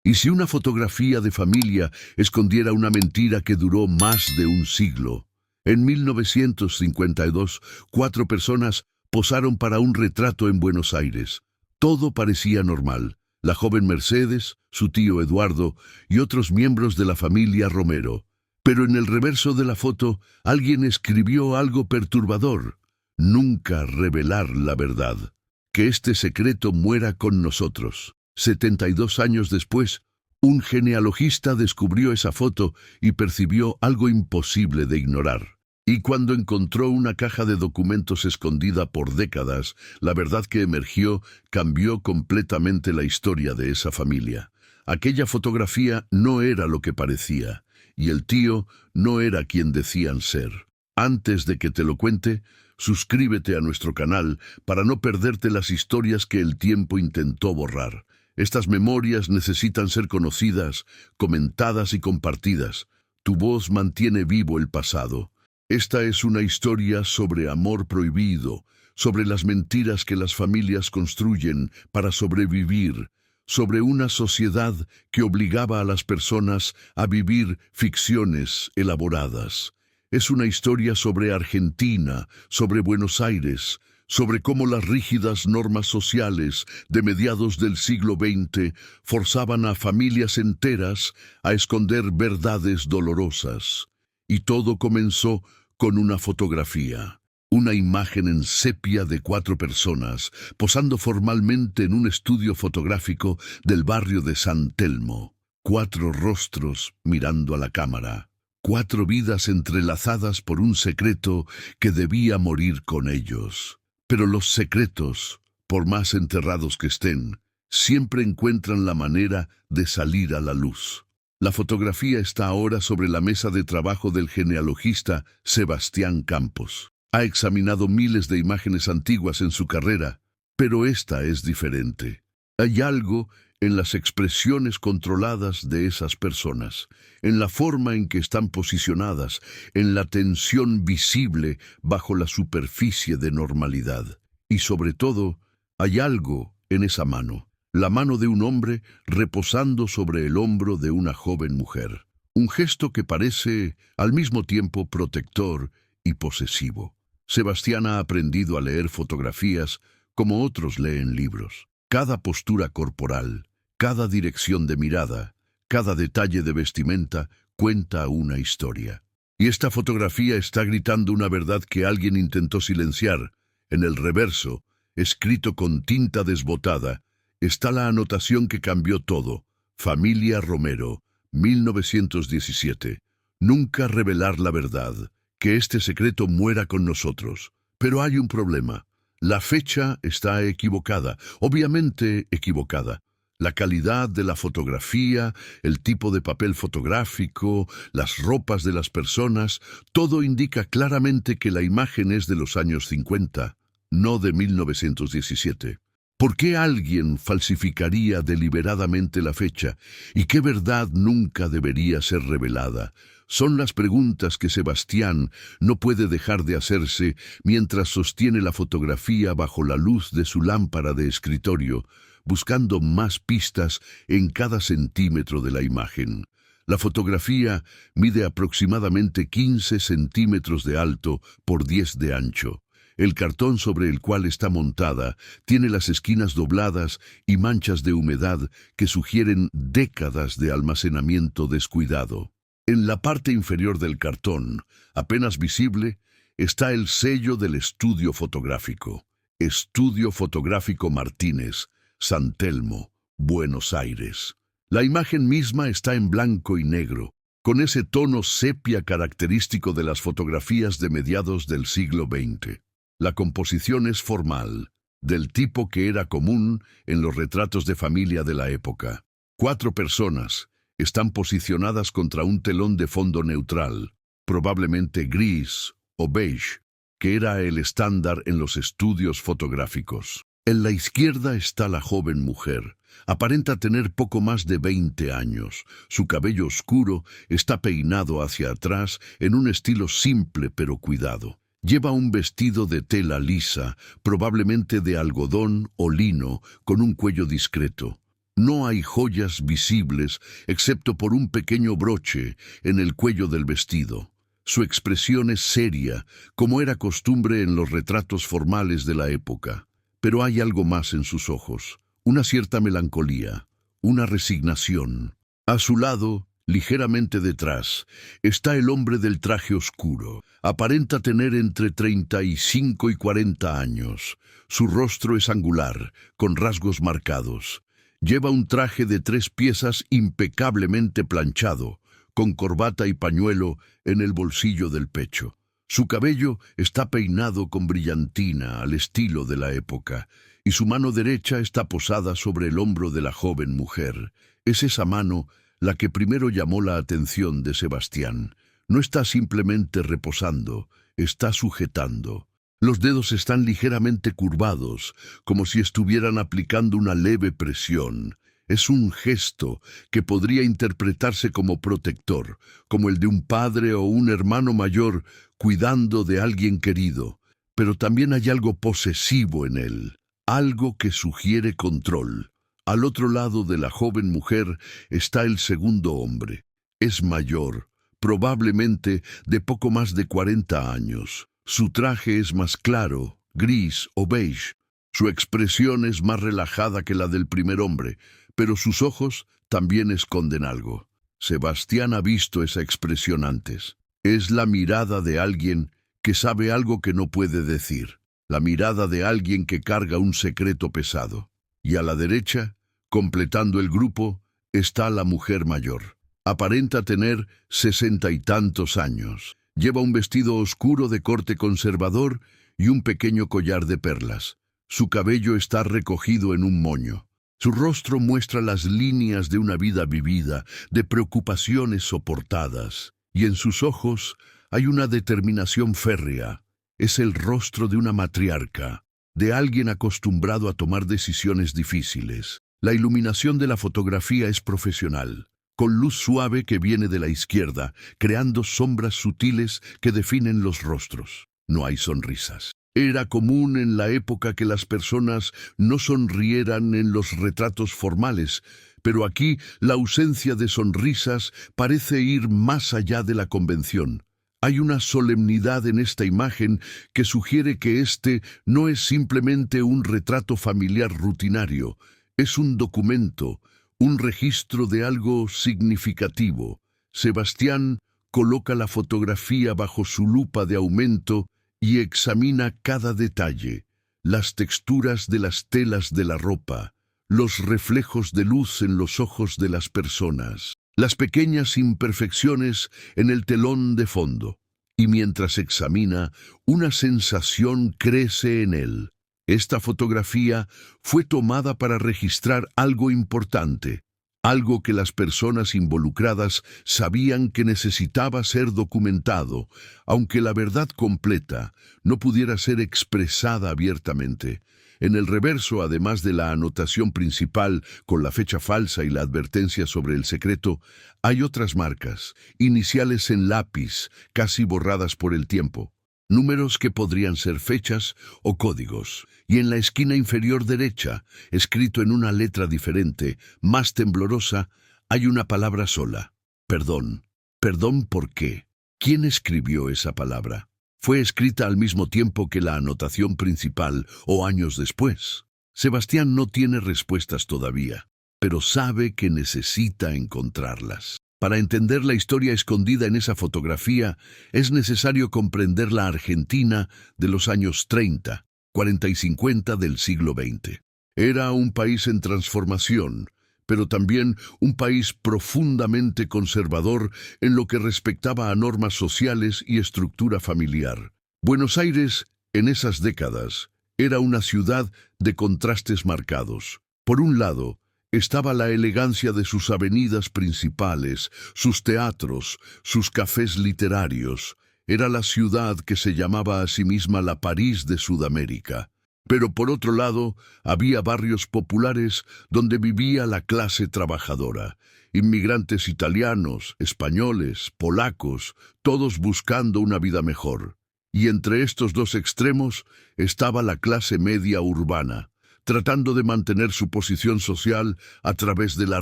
¿Y si una fotografía de familia escondiera una mentira que duró más de un siglo? En 1952, 4 personas posaron para un retrato en Buenos Aires. Todo parecía normal. La joven Mercedes, su tío Eduardo y otros miembros de la familia Romero. Pero en el reverso de la foto, alguien escribió algo perturbador. Nunca revelar la verdad. Que este secreto muera con nosotros. 72 años después, un genealogista descubrió esa foto y percibió algo imposible de ignorar. Y cuando encontró una caja de documentos escondida por décadas, la verdad que emergió cambió completamente la historia de esa familia. Aquella fotografía no era lo que parecía, y el tío no era quien decían ser. Antes de que te lo cuente, suscríbete a nuestro canal para no perderte las historias que el tiempo intentó borrar. Estas memorias necesitan ser conocidas, comentadas y compartidas. Tu voz mantiene vivo el pasado. Esta es una historia sobre amor prohibido, sobre las mentiras que las familias construyen para sobrevivir, sobre una sociedad que obligaba a las personas a vivir ficciones elaboradas. Es una historia sobre Argentina, sobre Buenos Aires, sobre cómo las rígidas normas sociales de mediados del siglo XX forzaban a familias enteras a esconder verdades dolorosas. Y todo comenzó con una fotografía, una imagen en sepia de 4 personas, posando formalmente en un estudio fotográfico del barrio de San Telmo. 4 rostros mirando a la cámara, 4 vidas entrelazadas por un secreto que debía morir con ellos. Pero los secretos, por más enterrados que estén, siempre encuentran la manera de salir a la luz. La fotografía está ahora sobre la mesa de trabajo del genealogista Sebastián Campos. Ha examinado miles de imágenes antiguas en su carrera, pero esta es diferente. Hay algo en las expresiones controladas de esas personas, en la forma en que están posicionadas, en la tensión visible bajo la superficie de normalidad. Y sobre todo, hay algo en esa mano. La mano de un hombre reposando sobre el hombro de una joven mujer. Un gesto que parece, al mismo tiempo, protector y posesivo. Sebastián ha aprendido a leer fotografías como otros leen libros. Cada postura corporal, cada dirección de mirada, cada detalle de vestimenta cuenta una historia. Y esta fotografía está gritando una verdad que alguien intentó silenciar. En el reverso, escrito con tinta desbotada, está la anotación que cambió todo. Familia Romero, 1917. Nunca revelar la verdad. Que este secreto muera con nosotros. Pero hay un problema. La fecha está equivocada, obviamente equivocada. La calidad de la fotografía, el tipo de papel fotográfico, las ropas de las personas, todo indica claramente que la imagen es de los años 50, no de 1917. ¿Por qué alguien falsificaría deliberadamente la fecha? ¿Y qué verdad nunca debería ser revelada? Son las preguntas que Sebastián no puede dejar de hacerse mientras sostiene la fotografía bajo la luz de su lámpara de escritorio, buscando más pistas en cada centímetro de la imagen. La fotografía mide aproximadamente 15 centímetros de alto por 10 de ancho. El cartón sobre el cual está montada tiene las esquinas dobladas y manchas de humedad que sugieren décadas de almacenamiento descuidado. En la parte inferior del cartón, apenas visible, está el sello del estudio fotográfico. Estudio Fotográfico Martínez, San Telmo, Buenos Aires. La imagen misma está en blanco y negro, con ese tono sepia característico de las fotografías de mediados del siglo XX. La composición es formal, del tipo que era común en los retratos de familia de la época. 4 personas están posicionadas contra un telón de fondo neutral, probablemente gris o beige, que era el estándar en los estudios fotográficos. En la izquierda está la joven mujer. Aparenta tener poco más de 20 años. Su cabello oscuro está peinado hacia atrás en un estilo simple pero cuidado. Lleva un vestido de tela lisa, probablemente de algodón o lino, con un cuello discreto. No hay joyas visibles excepto por un pequeño broche en el cuello del vestido. Su expresión es seria, como era costumbre en los retratos formales de la época. Pero hay algo más en sus ojos, una cierta melancolía, una resignación. A su lado, ligeramente detrás, está el hombre del traje oscuro. Aparenta tener entre 35 y 40 años. Su rostro es angular, con rasgos marcados. Lleva un traje de 3 piezas impecablemente planchado, con corbata y pañuelo en el bolsillo del pecho. Su cabello está peinado con brillantina al estilo de la época, y su mano derecha está posada sobre el hombro de la joven mujer. Es esa mano la que primero llamó la atención de Sebastián. No está simplemente reposando, está sujetando. Los dedos están ligeramente curvados, como si estuvieran aplicando una leve presión. Es un gesto que podría interpretarse como protector, como el de un padre o un hermano mayor cuidando de alguien querido. Pero también hay algo posesivo en él, algo que sugiere control. Al otro lado de la joven mujer está el segundo hombre. Es mayor, probablemente de poco más de 40 años. Su traje es más claro, gris o beige. Su expresión es más relajada que la del primer hombre, pero sus ojos también esconden algo. Sebastián ha visto esa expresión antes. Es la mirada de alguien que sabe algo que no puede decir. La mirada de alguien que carga un secreto pesado. Y a la derecha, completando el grupo, está la mujer mayor. Aparenta tener 60 y tantos años. Lleva un vestido oscuro de corte conservador y un pequeño collar de perlas. Su cabello está recogido en un moño. Su rostro muestra las líneas de una vida vivida, de preocupaciones soportadas. Y en sus ojos hay una determinación férrea. Es el rostro de una matriarca, de alguien acostumbrado a tomar decisiones difíciles. La iluminación de la fotografía es profesional, con luz suave que viene de la izquierda, creando sombras sutiles que definen los rostros. No hay sonrisas. Era común en la época que las personas no sonrieran en los retratos formales, pero aquí la ausencia de sonrisas parece ir más allá de la convención. Hay una solemnidad en esta imagen que sugiere que este no es simplemente un retrato familiar rutinario, es un documento, un registro de algo significativo. Sebastián coloca la fotografía bajo su lupa de aumento y examina cada detalle, las texturas de las telas de la ropa, los reflejos de luz en los ojos de las personas, las pequeñas imperfecciones en el telón de fondo. Y mientras examina, una sensación crece en él. Esta fotografía fue tomada para registrar algo importante, algo que las personas involucradas sabían que necesitaba ser documentado, aunque la verdad completa no pudiera ser expresada abiertamente. En el reverso, además de la anotación principal con la fecha falsa y la advertencia sobre el secreto, hay otras marcas, iniciales en lápiz, casi borradas por el tiempo. Números que podrían ser fechas o códigos. Y en la esquina inferior derecha, escrito en una letra diferente, más temblorosa, hay una palabra sola. Perdón. ¿Perdón por qué? ¿Quién escribió esa palabra? ¿Fue escrita al mismo tiempo que la anotación principal o años después? Sebastián no tiene respuestas todavía, pero sabe que necesita encontrarlas. Para entender la historia escondida en esa fotografía, es necesario comprender la Argentina de los años 30, 40 y 50 del siglo XX. Era un país en transformación, pero también un país profundamente conservador en lo que respectaba a normas sociales y estructura familiar. Buenos Aires, en esas décadas, era una ciudad de contrastes marcados. Por un lado, estaba la elegancia de sus avenidas principales, sus teatros, sus cafés literarios. Era la ciudad que se llamaba a sí misma la París de Sudamérica. Pero por otro lado, había barrios populares donde vivía la clase trabajadora. Inmigrantes italianos, españoles, polacos, todos buscando una vida mejor. Y entre estos dos extremos estaba la clase media urbana, tratando de mantener su posición social a través de la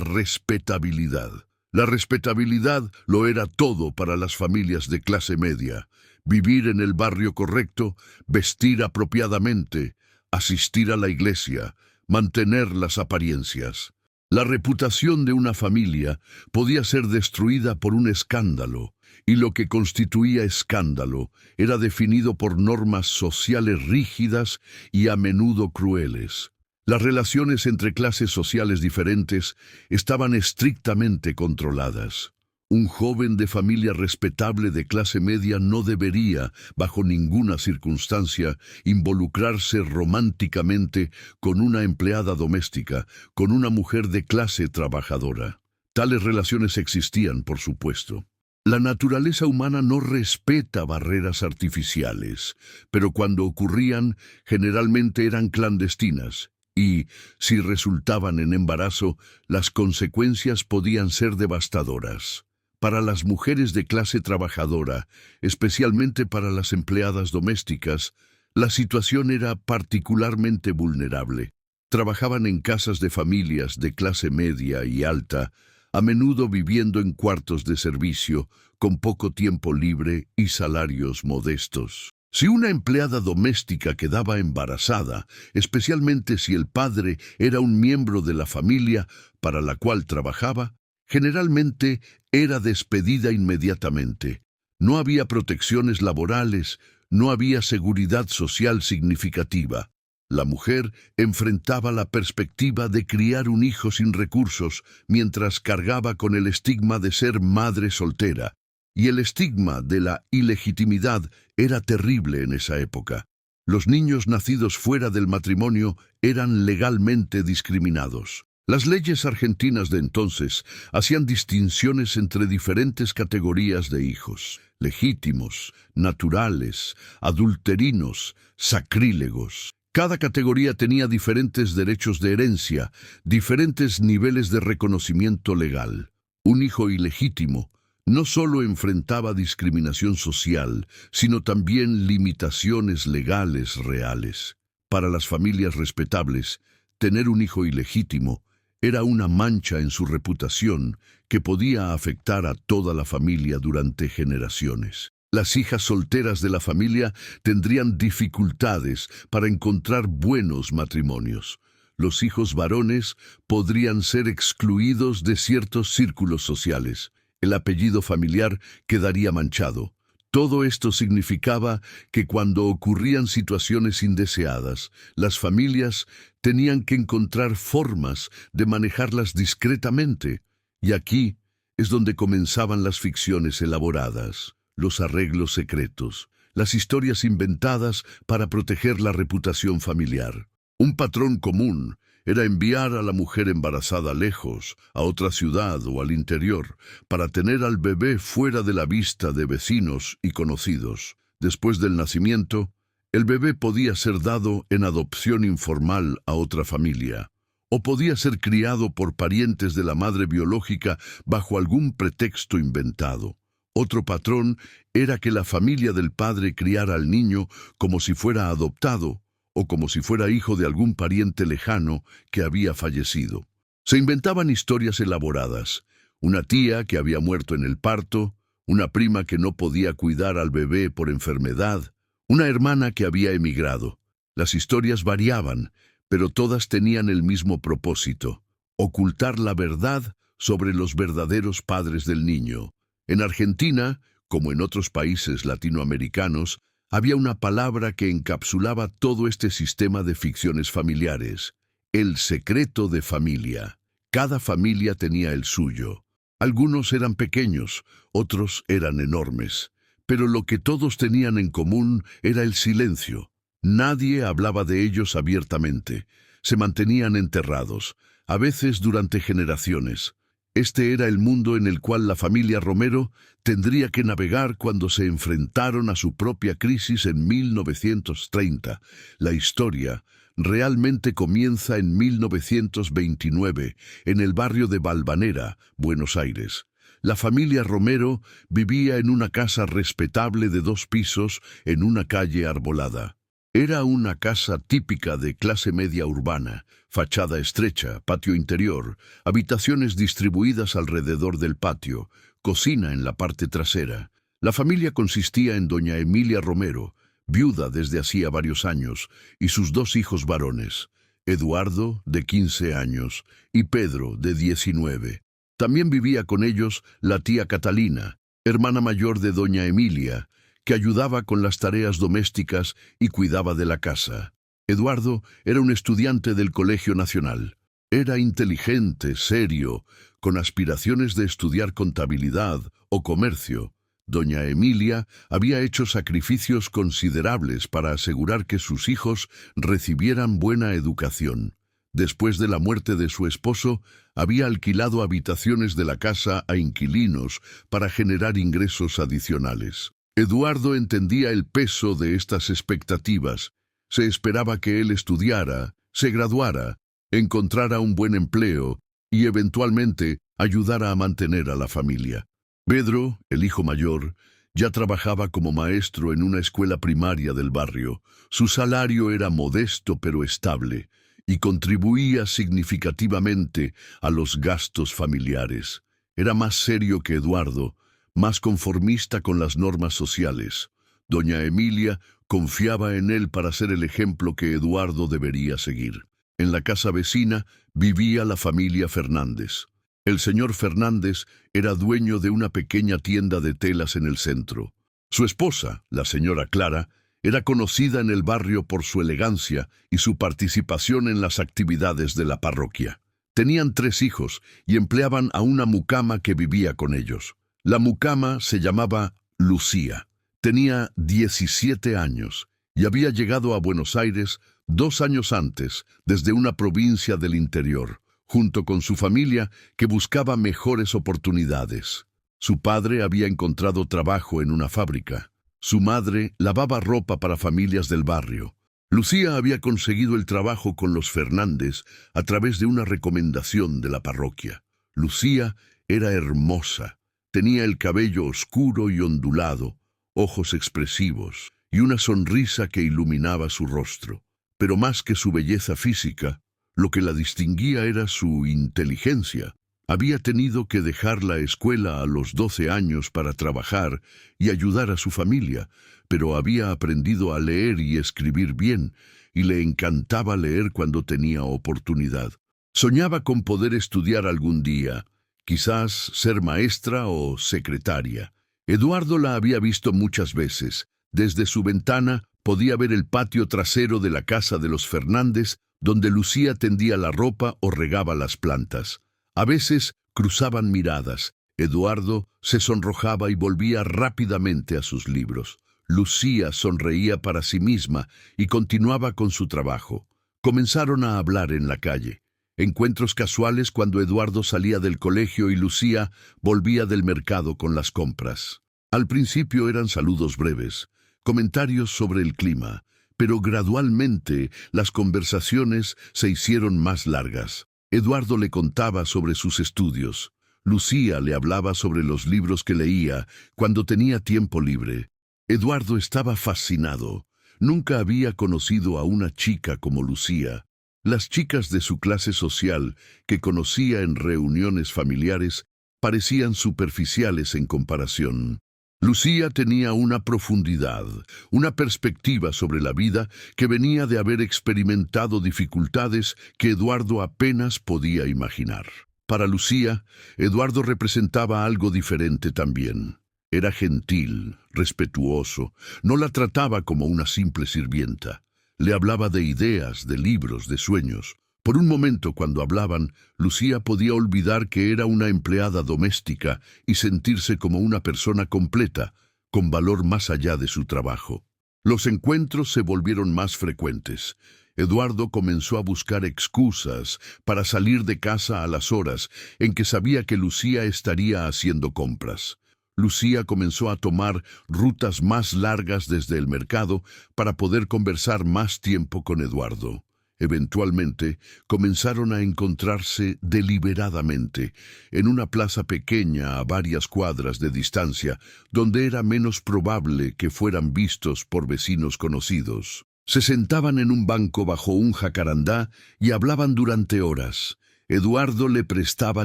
respetabilidad. La respetabilidad lo era todo para las familias de clase media. Vivir en el barrio correcto, vestir apropiadamente, asistir a la iglesia, mantener las apariencias. La reputación de una familia podía ser destruida por un escándalo, y lo que constituía escándalo era definido por normas sociales rígidas y a menudo crueles. Las relaciones entre clases sociales diferentes estaban estrictamente controladas. Un joven de familia respetable de clase media no debería, bajo ninguna circunstancia, involucrarse románticamente con una empleada doméstica, con una mujer de clase trabajadora. Tales relaciones existían, por supuesto. La naturaleza humana no respeta barreras artificiales, pero cuando ocurrían, generalmente eran clandestinas. Y, si resultaban en embarazo, las consecuencias podían ser devastadoras. Para las mujeres de clase trabajadora, especialmente para las empleadas domésticas, la situación era particularmente vulnerable. Trabajaban en casas de familias de clase media y alta, a menudo viviendo en cuartos de servicio, con poco tiempo libre y salarios modestos. Si una empleada doméstica quedaba embarazada, especialmente si el padre era un miembro de la familia para la cual trabajaba, generalmente era despedida inmediatamente. No había protecciones laborales, no había seguridad social significativa. La mujer enfrentaba la perspectiva de criar un hijo sin recursos mientras cargaba con el estigma de ser madre soltera. Y el estigma de la ilegitimidad era terrible en esa época. Los niños nacidos fuera del matrimonio eran legalmente discriminados. Las leyes argentinas de entonces hacían distinciones entre diferentes categorías de hijos: legítimos, naturales, adulterinos, sacrílegos. Cada categoría tenía diferentes derechos de herencia, diferentes niveles de reconocimiento legal. Un hijo ilegítimo no solo enfrentaba discriminación social, sino también limitaciones legales reales. Para las familias respetables, tener un hijo ilegítimo era una mancha en su reputación que podía afectar a toda la familia durante generaciones. Las hijas solteras de la familia tendrían dificultades para encontrar buenos matrimonios. Los hijos varones podrían ser excluidos de ciertos círculos sociales. El apellido familiar quedaría manchado. Todo esto significaba que cuando ocurrían situaciones indeseadas, las familias tenían que encontrar formas de manejarlas discretamente. Y aquí es donde comenzaban las ficciones elaboradas, los arreglos secretos, las historias inventadas para proteger la reputación familiar. Un patrón común era enviar a la mujer embarazada lejos, a otra ciudad o al interior, para tener al bebé fuera de la vista de vecinos y conocidos. Después del nacimiento, el bebé podía ser dado en adopción informal a otra familia, o podía ser criado por parientes de la madre biológica bajo algún pretexto inventado. Otro patrón era que la familia del padre criara al niño como si fuera adoptado, o como si fuera hijo de algún pariente lejano que había fallecido. Se inventaban historias elaboradas: una tía que había muerto en el parto, una prima que no podía cuidar al bebé por enfermedad, una hermana que había emigrado. Las historias variaban, pero todas tenían el mismo propósito: ocultar la verdad sobre los verdaderos padres del niño. En Argentina, como en otros países latinoamericanos, había una palabra que encapsulaba todo este sistema de ficciones familiares: el secreto de familia. Cada familia tenía el suyo. Algunos eran pequeños, otros eran enormes, pero lo que todos tenían en común era el silencio. Nadie hablaba de ellos abiertamente. Se mantenían enterrados, a veces durante generaciones. Este era el mundo en el cual la familia Romero tendría que navegar cuando se enfrentaron a su propia crisis en 1930. La historia realmente comienza en 1929, en el barrio de Valvanera, Buenos Aires. La familia Romero vivía en una casa respetable de 2 pisos en una calle arbolada. Era una casa típica de clase media urbana, fachada estrecha, patio interior, habitaciones distribuidas alrededor del patio, cocina en la parte trasera. La familia consistía en doña Emilia Romero, viuda desde hacía varios años, y sus dos hijos varones, Eduardo, de 15 años, y Pedro, de 19. También vivía con ellos la tía Catalina, hermana mayor de doña Emilia, que ayudaba con las tareas domésticas y cuidaba de la casa. Eduardo era un estudiante del Colegio Nacional. Era inteligente, serio, con aspiraciones de estudiar contabilidad o comercio. Doña Emilia había hecho sacrificios considerables para asegurar que sus hijos recibieran buena educación. Después de la muerte de su esposo, había alquilado habitaciones de la casa a inquilinos para generar ingresos adicionales. Eduardo entendía el peso de estas expectativas. Se esperaba que él estudiara, se graduara, encontrara un buen empleo y eventualmente ayudara a mantener a la familia. Pedro, el hijo mayor, ya trabajaba como maestro en una escuela primaria del barrio. Su salario era modesto pero estable y contribuía significativamente a los gastos familiares. Era más serio que Eduardo, más conformista con las normas sociales. Doña Emilia confiaba en él para ser el ejemplo que Eduardo debería seguir. En la casa vecina vivía la familia Fernández. El señor Fernández era dueño de una pequeña tienda de telas en el centro. Su esposa, la señora Clara, era conocida en el barrio por su elegancia y su participación en las actividades de la parroquia. Tenían 3 hijos y empleaban a una mucama que vivía con ellos. La mucama se llamaba Lucía. Tenía 17 años y había llegado a Buenos Aires 2 años antes, desde una provincia del interior, junto con su familia que buscaba mejores oportunidades. Su padre había encontrado trabajo en una fábrica. Su madre lavaba ropa para familias del barrio. Lucía había conseguido el trabajo con los Fernández a través de una recomendación de la parroquia. Lucía era hermosa. Tenía el cabello oscuro y ondulado, ojos expresivos y una sonrisa que iluminaba su rostro. Pero más que su belleza física, lo que la distinguía era su inteligencia. Había tenido que dejar la escuela a los 12 años para trabajar y ayudar a su familia, pero había aprendido a leer y escribir bien, y le encantaba leer cuando tenía oportunidad. Soñaba con poder estudiar algún día, quizás ser maestra o secretaria. Eduardo la había visto muchas veces. Desde su ventana podía ver el patio trasero de la casa de los Fernández, donde Lucía tendía la ropa o regaba las plantas. A veces cruzaban miradas. Eduardo se sonrojaba y volvía rápidamente a sus libros. Lucía sonreía para sí misma y continuaba con su trabajo. Comenzaron a hablar en la calle. Encuentros casuales cuando Eduardo salía del colegio y Lucía volvía del mercado con las compras. Al principio eran saludos breves, comentarios sobre el clima, pero gradualmente las conversaciones se hicieron más largas. Eduardo le contaba sobre sus estudios. Lucía le hablaba sobre los libros que leía cuando tenía tiempo libre. Eduardo estaba fascinado. Nunca había conocido a una chica como Lucía. Las chicas de su clase social, que conocía en reuniones familiares, parecían superficiales en comparación. Lucía tenía una profundidad, una perspectiva sobre la vida que venía de haber experimentado dificultades que Eduardo apenas podía imaginar. Para Lucía, Eduardo representaba algo diferente también. Era gentil, respetuoso, no la trataba como una simple sirvienta. Le hablaba de ideas, de libros, de sueños. Por un momento, cuando hablaban, Lucía podía olvidar que era una empleada doméstica y sentirse como una persona completa, con valor más allá de su trabajo. Los encuentros se volvieron más frecuentes. Eduardo comenzó a buscar excusas para salir de casa a las horas en que sabía que Lucía estaría haciendo compras. Lucía comenzó a tomar rutas más largas desde el mercado para poder conversar más tiempo con Eduardo. Eventualmente, comenzaron a encontrarse deliberadamente en una plaza pequeña a varias cuadras de distancia, donde era menos probable que fueran vistos por vecinos conocidos. Se sentaban en un banco bajo un jacarandá y hablaban durante horas. Eduardo le prestaba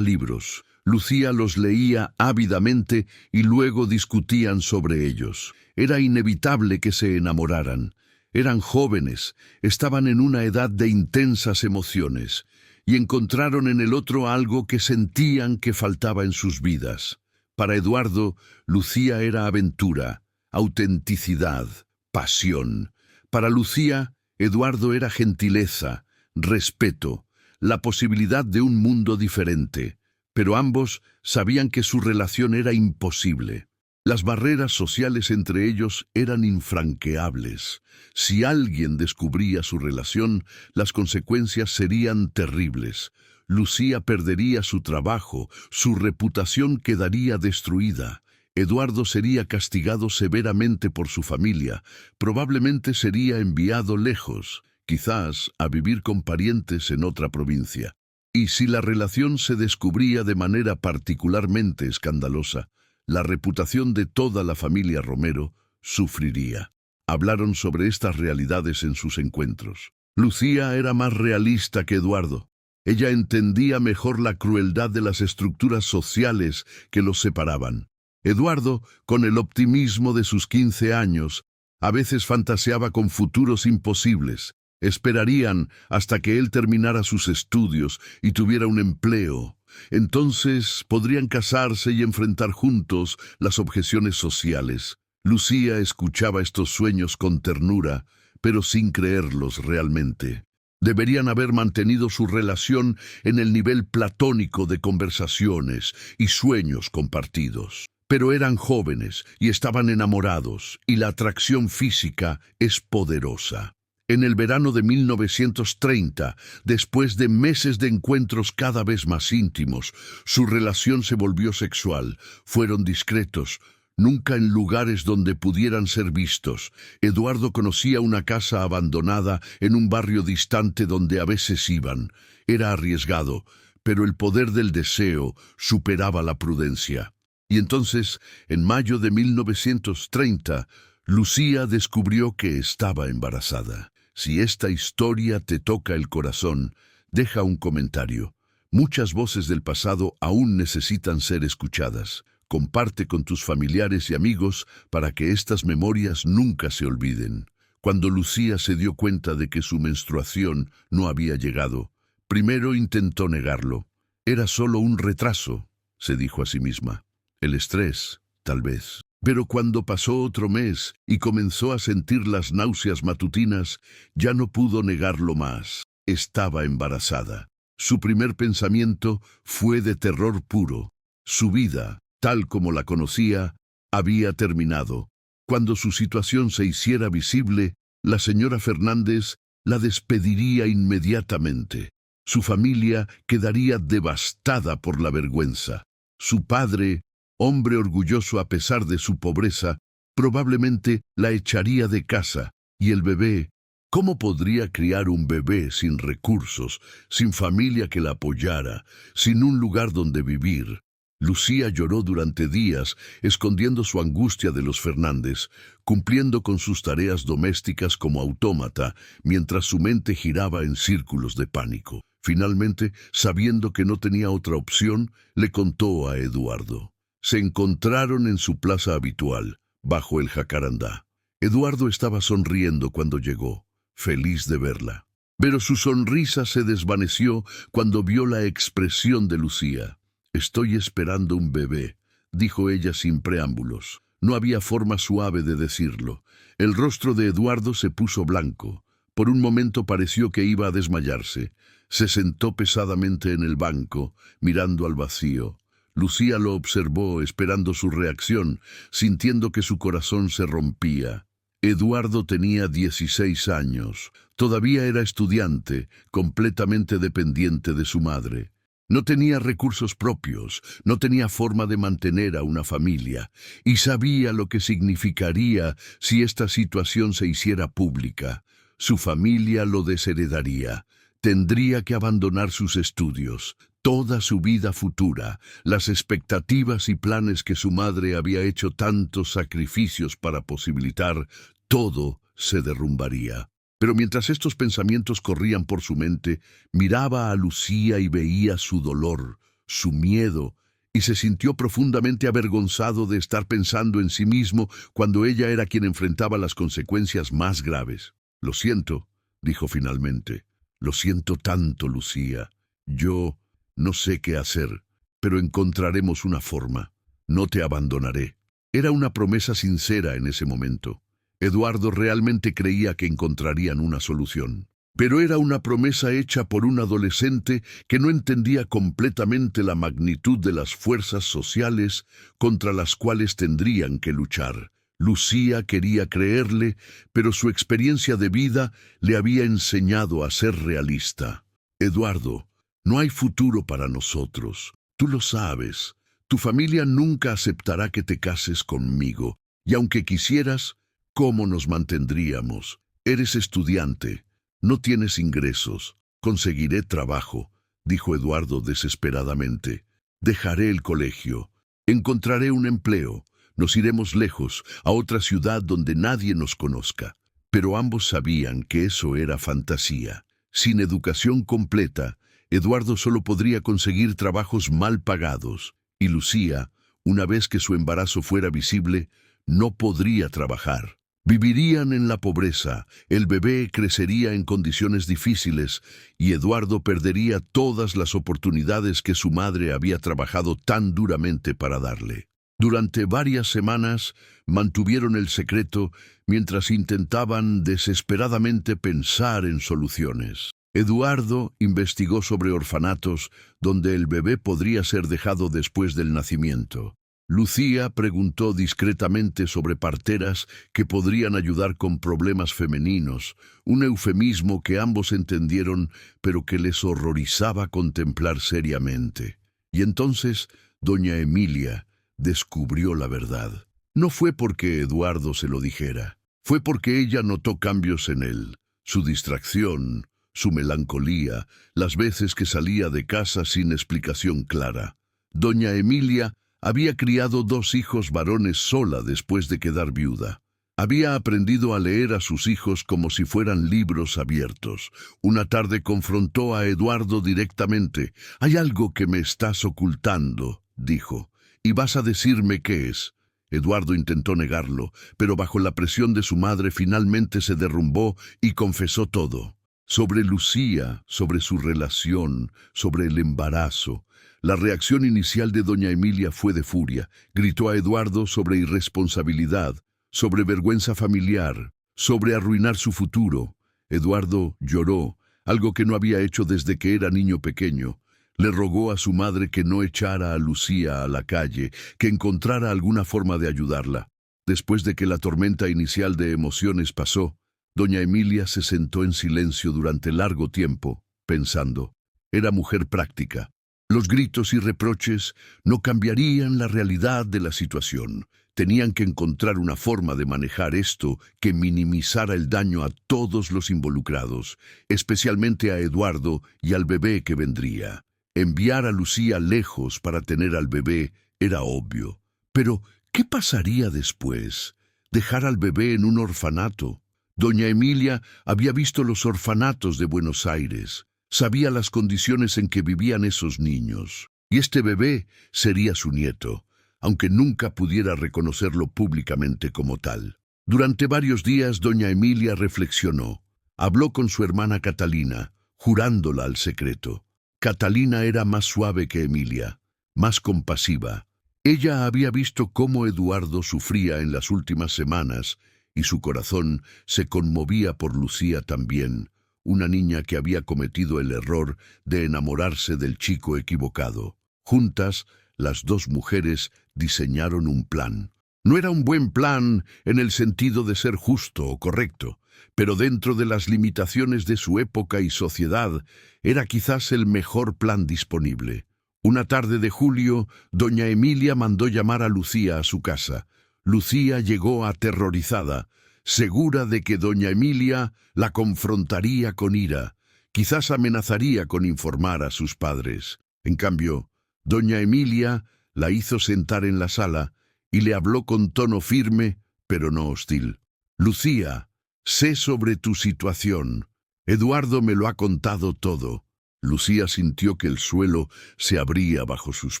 libros. Lucía los leía ávidamente y luego discutían sobre ellos. Era inevitable que se enamoraran. Eran jóvenes, estaban en una edad de intensas emociones y encontraron en el otro algo que sentían que faltaba en sus vidas. Para Eduardo, Lucía era aventura, autenticidad, pasión. Para Lucía, Eduardo era gentileza, respeto, la posibilidad de un mundo diferente, pero ambos sabían que su relación era imposible. Las barreras sociales entre ellos eran infranqueables. Si alguien descubría su relación, las consecuencias serían terribles. Lucía perdería su trabajo, su reputación quedaría destruida. Eduardo sería castigado severamente por su familia, probablemente sería enviado lejos, quizás a vivir con parientes en otra provincia. Y si la relación se descubría de manera particularmente escandalosa, la reputación de toda la familia Romero sufriría. Hablaron sobre estas realidades en sus encuentros. Lucía era más realista que Eduardo. Ella entendía mejor la crueldad de las estructuras sociales que los separaban. Eduardo, con el optimismo de sus 15 años, a veces fantaseaba con futuros imposibles. Esperarían hasta que él terminara sus estudios y tuviera un empleo. Entonces podrían casarse y enfrentar juntos las objeciones sociales. Lucía escuchaba estos sueños con ternura, pero sin creerlos realmente. Deberían haber mantenido su relación en el nivel platónico de conversaciones y sueños compartidos. Pero eran jóvenes y estaban enamorados, y la atracción física es poderosa. En el verano de 1930, después de meses de encuentros cada vez más íntimos, su relación se volvió sexual. Fueron discretos, nunca en lugares donde pudieran ser vistos. Eduardo conocía una casa abandonada en un barrio distante donde a veces iban. Era arriesgado, pero el poder del deseo superaba la prudencia. Y entonces, en mayo de 1930, Lucía descubrió que estaba embarazada. Si esta historia te toca el corazón, deja un comentario. Muchas voces del pasado aún necesitan ser escuchadas. Comparte con tus familiares y amigos para que estas memorias nunca se olviden. Cuando Lucía se dio cuenta de que su menstruación no había llegado, primero intentó negarlo. Era solo un retraso, se dijo a sí misma. El estrés, tal vez. Pero cuando pasó otro mes y comenzó a sentir las náuseas matutinas, ya no pudo negarlo más. Estaba embarazada. Su primer pensamiento fue de terror puro. Su vida, tal como la conocía, había terminado. Cuando su situación se hiciera visible, la señora Fernández la despediría inmediatamente. Su familia quedaría devastada por la vergüenza. Su padre, hombre orgulloso a pesar de su pobreza, probablemente la echaría de casa, y el bebé, ¿cómo podría criar un bebé sin recursos, sin familia que la apoyara, sin un lugar donde vivir? Lucía lloró durante días, escondiendo su angustia de los Fernández, cumpliendo con sus tareas domésticas como autómata, mientras su mente giraba en círculos de pánico. Finalmente, sabiendo que no tenía otra opción, le contó a Eduardo. Se encontraron en su plaza habitual, bajo el jacarandá. Eduardo estaba sonriendo cuando llegó, feliz de verla. Pero su sonrisa se desvaneció cuando vio la expresión de Lucía. «Estoy esperando un bebé», dijo ella sin preámbulos. No había forma suave de decirlo. El rostro de Eduardo se puso blanco. Por un momento pareció que iba a desmayarse. Se sentó pesadamente en el banco, mirando al vacío. Lucía lo observó, esperando su reacción, sintiendo que su corazón se rompía. Eduardo tenía 16 años. Todavía era estudiante, completamente dependiente de su madre. No tenía recursos propios, no tenía forma de mantener a una familia, y sabía lo que significaría si esta situación se hiciera pública. Su familia lo desheredaría. Tendría que abandonar sus estudios, toda su vida futura, las expectativas y planes que su madre había hecho tantos sacrificios para posibilitar, todo se derrumbaría. Pero mientras estos pensamientos corrían por su mente, miraba a Lucía y veía su dolor, su miedo, y se sintió profundamente avergonzado de estar pensando en sí mismo cuando ella era quien enfrentaba las consecuencias más graves. «Lo siento», dijo finalmente. «Lo siento tanto, Lucía. Yo no sé qué hacer, pero encontraremos una forma. No te abandonaré». Era una promesa sincera en ese momento. Eduardo realmente creía que encontrarían una solución. Pero era una promesa hecha por un adolescente que no entendía completamente la magnitud de las fuerzas sociales contra las cuales tendrían que luchar. Lucía quería creerle, pero su experiencia de vida le había enseñado a ser realista. «Eduardo, no hay futuro para nosotros. Tú lo sabes. Tu familia nunca aceptará que te cases conmigo. Y aunque quisieras, ¿cómo nos mantendríamos? Eres estudiante. No tienes ingresos. Conseguiré trabajo», dijo Eduardo desesperadamente. «Dejaré el colegio. Encontraré un empleo. Nos iremos lejos, a otra ciudad donde nadie nos conozca». Pero ambos sabían que eso era fantasía. Sin educación completa, Eduardo solo podría conseguir trabajos mal pagados. Y Lucía, una vez que su embarazo fuera visible, no podría trabajar. Vivirían en la pobreza, el bebé crecería en condiciones difíciles y Eduardo perdería todas las oportunidades que su madre había trabajado tan duramente para darle. Durante varias semanas mantuvieron el secreto mientras intentaban desesperadamente pensar en soluciones. Eduardo investigó sobre orfanatos donde el bebé podría ser dejado después del nacimiento. Lucía preguntó discretamente sobre parteras que podrían ayudar con problemas femeninos, un eufemismo que ambos entendieron, pero que les horrorizaba contemplar seriamente. Y entonces, doña Emilia descubrió la verdad. No fue porque Eduardo se lo dijera, fue porque ella notó cambios en él, su distracción, su melancolía, las veces que salía de casa sin explicación clara. Doña Emilia había criado 2 hijos varones sola después de quedar viuda. Había aprendido a leer a sus hijos como si fueran libros abiertos. Una tarde confrontó a Eduardo directamente. «Hay algo que me estás ocultando», dijo, «y vas a decirme qué es». Eduardo intentó negarlo, pero bajo la presión de su madre finalmente se derrumbó y confesó todo. Sobre Lucía, sobre su relación, sobre el embarazo. La reacción inicial de doña Emilia fue de furia. Gritó a Eduardo sobre irresponsabilidad, sobre vergüenza familiar, sobre arruinar su futuro. Eduardo lloró, algo que no había hecho desde que era niño pequeño. Le rogó a su madre que no echara a Lucía a la calle, que encontrara alguna forma de ayudarla. Después de que la tormenta inicial de emociones pasó, doña Emilia se sentó en silencio durante largo tiempo, pensando. Era mujer práctica. Los gritos y reproches no cambiarían la realidad de la situación. Tenían que encontrar una forma de manejar esto que minimizara el daño a todos los involucrados, especialmente a Eduardo y al bebé que vendría. Enviar a Lucía lejos para tener al bebé era obvio. Pero, ¿qué pasaría después? ¿Dejar al bebé en un orfanato? Doña Emilia había visto los orfanatos de Buenos Aires. Sabía las condiciones en que vivían esos niños. Y este bebé sería su nieto, aunque nunca pudiera reconocerlo públicamente como tal. Durante varios días, doña Emilia reflexionó. Habló con su hermana Catalina, jurándola al secreto. Catalina era más suave que Emilia, más compasiva. Ella había visto cómo Eduardo sufría en las últimas semanas y su corazón se conmovía por Lucía también, una niña que había cometido el error de enamorarse del chico equivocado. Juntas, las 2 mujeres diseñaron un plan. No era un buen plan en el sentido de ser justo o correcto, pero dentro de las limitaciones de su época y sociedad, era quizás el mejor plan disponible. Una tarde de julio, doña Emilia mandó llamar a Lucía a su casa. Lucía llegó aterrorizada, segura de que doña Emilia la confrontaría con ira, quizás amenazaría con informar a sus padres. En cambio, doña Emilia la hizo sentar en la sala y le habló con tono firme, pero no hostil. «Lucía, Sé sobre tu situación. Eduardo me lo ha contado todo. Lucía sintió que el suelo se abría bajo sus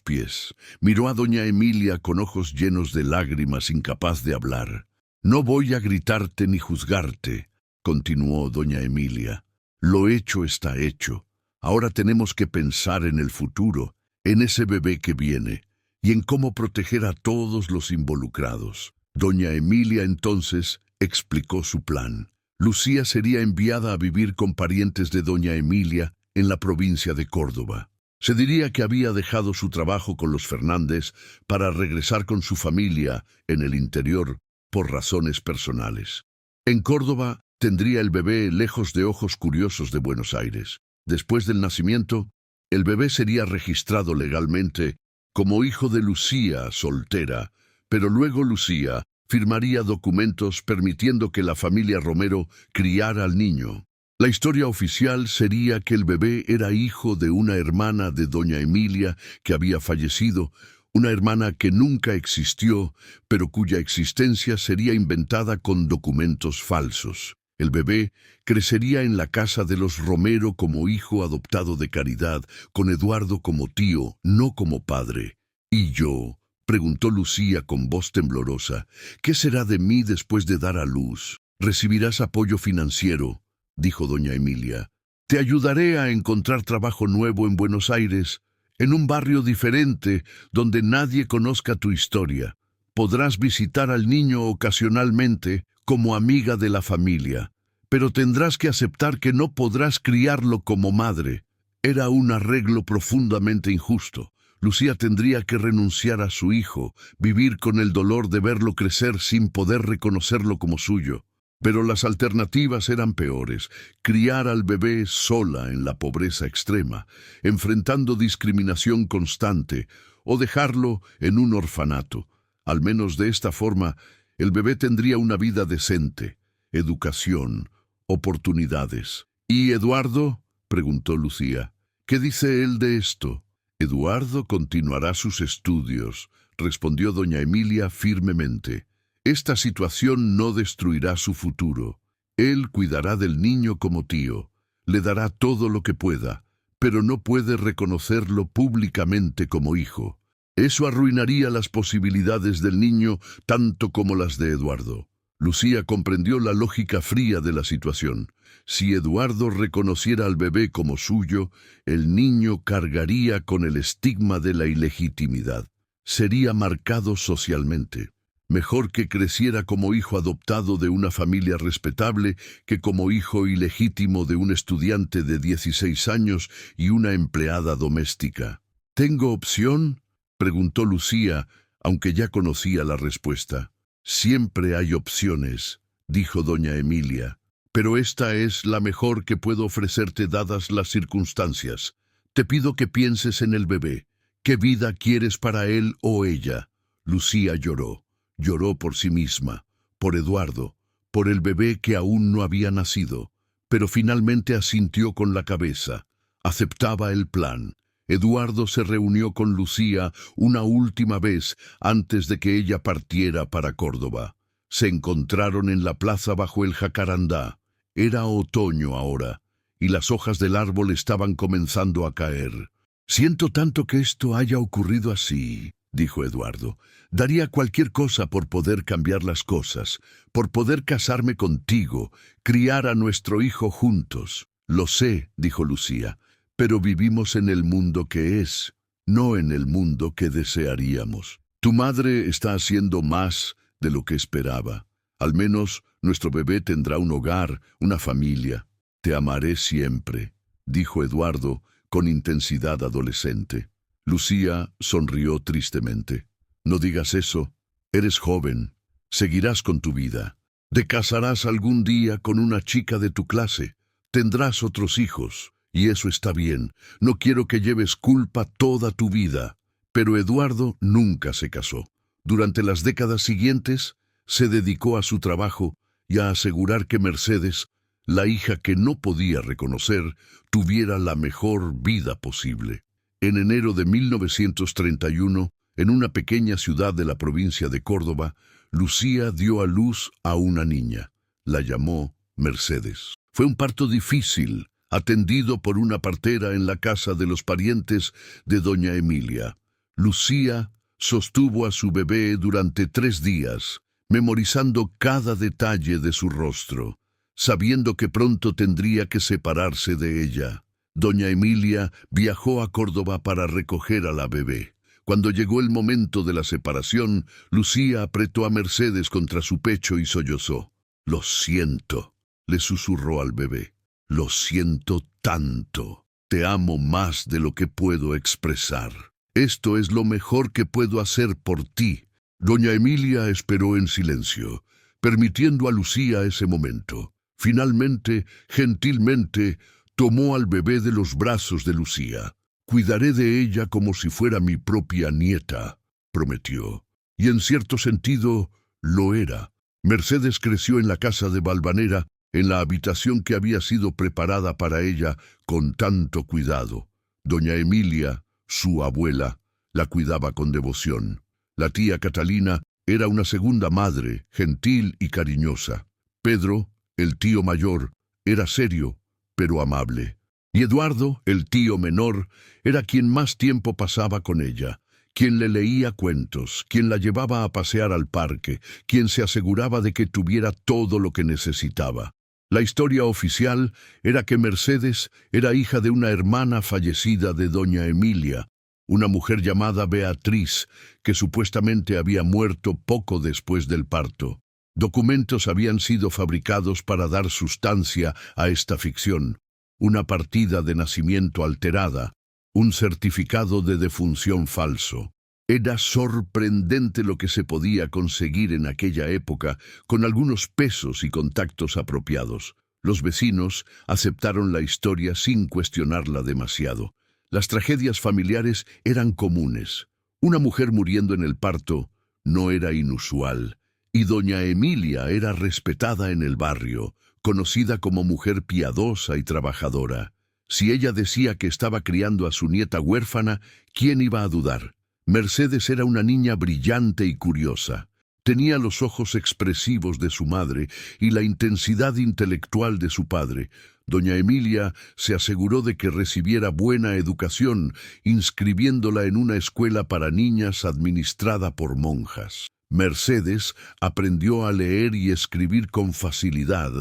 pies. Miró a doña Emilia con ojos llenos de lágrimas, incapaz de hablar. No voy a gritarte ni juzgarte, continuó doña Emilia. Lo hecho está hecho. Ahora tenemos que pensar en el futuro, en ese bebé que viene, y en cómo proteger a todos los involucrados. Doña Emilia entonces explicó su plan. Lucía sería enviada a vivir con parientes de doña Emilia en la provincia de Córdoba. Se diría que había dejado su trabajo con los Fernández para regresar con su familia en el interior por razones personales. En Córdoba tendría el bebé lejos de ojos curiosos de Buenos Aires. Después del nacimiento, el bebé sería registrado legalmente como hijo de Lucía, soltera, pero luego Lucía firmaría documentos permitiendo que la familia Romero criara al niño. La historia oficial sería que el bebé era hijo de una hermana de doña Emilia que había fallecido, una hermana que nunca existió, pero cuya existencia sería inventada con documentos falsos. El bebé crecería en la casa de los Romero como hijo adoptado de caridad, con Eduardo como tío, no como padre. ¿Y yo?, preguntó Lucía con voz temblorosa. ¿Qué será de mí después de dar a luz? Recibirás apoyo financiero, dijo doña Emilia. Te ayudaré a encontrar trabajo nuevo en Buenos Aires, en un barrio diferente donde nadie conozca tu historia. Podrás visitar al niño ocasionalmente como amiga de la familia, pero tendrás que aceptar que no podrás criarlo como madre. Era un arreglo profundamente injusto. Lucía tendría que renunciar a su hijo, vivir con el dolor de verlo crecer sin poder reconocerlo como suyo. Pero las alternativas eran peores: criar al bebé sola en la pobreza extrema, enfrentando discriminación constante, o dejarlo en un orfanato. Al menos de esta forma, el bebé tendría una vida decente, educación, oportunidades. ¿Y Eduardo?, preguntó Lucía. ¿Qué dice él de esto? Eduardo continuará sus estudios, respondió doña Emilia firmemente. Esta situación no destruirá su futuro. Él cuidará del niño como tío, le dará todo lo que pueda, pero no puede reconocerlo públicamente como hijo. Eso arruinaría las posibilidades del niño tanto como las de Eduardo. Lucía comprendió la lógica fría de la situación. Si Eduardo reconociera al bebé como suyo, el niño cargaría con el estigma de la ilegitimidad. Sería marcado socialmente. Mejor que creciera como hijo adoptado de una familia respetable que como hijo ilegítimo de un estudiante de 16 años y una empleada doméstica. ¿Tengo opción?, preguntó Lucía, aunque ya conocía la respuesta. Siempre hay opciones, dijo doña Emilia, pero esta es la mejor que puedo ofrecerte dadas las circunstancias. Te pido que pienses en el bebé. ¿Qué vida quieres para él o ella? Lucía lloró. Lloró por sí misma, por Eduardo, por el bebé que aún no había nacido, pero finalmente asintió con la cabeza. Aceptaba el plan. Eduardo se reunió con Lucía una última vez antes de que ella partiera para Córdoba. Se encontraron en la plaza bajo el jacarandá. Era otoño ahora, y las hojas del árbol estaban comenzando a caer. «Siento tanto que esto haya ocurrido así», dijo Eduardo. «Daría cualquier cosa por poder cambiar las cosas, por poder casarme contigo, criar a nuestro hijo juntos». «Lo sé», dijo Lucía, «pero vivimos en el mundo que es, no en el mundo que desearíamos. Tu madre está haciendo más de lo que esperaba. Al menos nuestro bebé tendrá un hogar, una familia. Te amaré siempre», dijo Eduardo con intensidad adolescente. Lucía sonrió tristemente. «No digas eso. Eres joven. Seguirás con tu vida. Te casarás algún día con una chica de tu clase. Tendrás otros hijos. Y eso está bien. No quiero que lleves culpa toda tu vida». Pero Eduardo nunca se casó. Durante las décadas siguientes, se dedicó a su trabajo y a asegurar que Mercedes, la hija que no podía reconocer, tuviera la mejor vida posible. En enero de 1931, en una pequeña ciudad de la provincia de Córdoba, Lucía dio a luz a una niña. La llamó Mercedes. Fue un parto difícil, atendido por una partera en la casa de los parientes de doña Emilia. Lucía sostuvo a su bebé durante 3 días, memorizando cada detalle de su rostro, sabiendo que pronto tendría que separarse de ella. Doña Emilia viajó a Córdoba para recoger a la bebé. Cuando llegó el momento de la separación, Lucía apretó a Mercedes contra su pecho y sollozó. «Lo siento», le susurró al bebé. «Lo siento tanto. Te amo más de lo que puedo expresar. Esto es lo mejor que puedo hacer por ti». Doña Emilia esperó en silencio, permitiendo a Lucía ese momento. Finalmente, gentilmente, tomó al bebé de los brazos de Lucía. «Cuidaré de ella como si fuera mi propia nieta», prometió. Y en cierto sentido, lo era. Mercedes creció en la casa de Valvanera, en la habitación que había sido preparada para ella con tanto cuidado. Doña Emilia, su abuela, la cuidaba con devoción. La tía Catalina era una segunda madre, gentil y cariñosa. Pedro, el tío mayor, era serio, pero amable. Y Eduardo, el tío menor, era quien más tiempo pasaba con ella, quien le leía cuentos, quien la llevaba a pasear al parque, quien se aseguraba de que tuviera todo lo que necesitaba. La historia oficial era que Mercedes era hija de una hermana fallecida de doña Emilia, una mujer llamada Beatriz, que supuestamente había muerto poco después del parto. Documentos habían sido fabricados para dar sustancia a esta ficción. Una partida de nacimiento alterada, un certificado de defunción falso. Era sorprendente lo que se podía conseguir en aquella época con algunos pesos y contactos apropiados. Los vecinos aceptaron la historia sin cuestionarla demasiado. Las tragedias familiares eran comunes. Una mujer muriendo en el parto no era inusual, y doña Emilia era respetada en el barrio, conocida como mujer piadosa y trabajadora. Si ella decía que estaba criando a su nieta huérfana, ¿quién iba a dudar? Mercedes era una niña brillante y curiosa. Tenía los ojos expresivos de su madre y la intensidad intelectual de su padre. Doña Emilia se aseguró de que recibiera buena educación, inscribiéndola en una escuela para niñas administrada por monjas. Mercedes aprendió a leer y escribir con facilidad,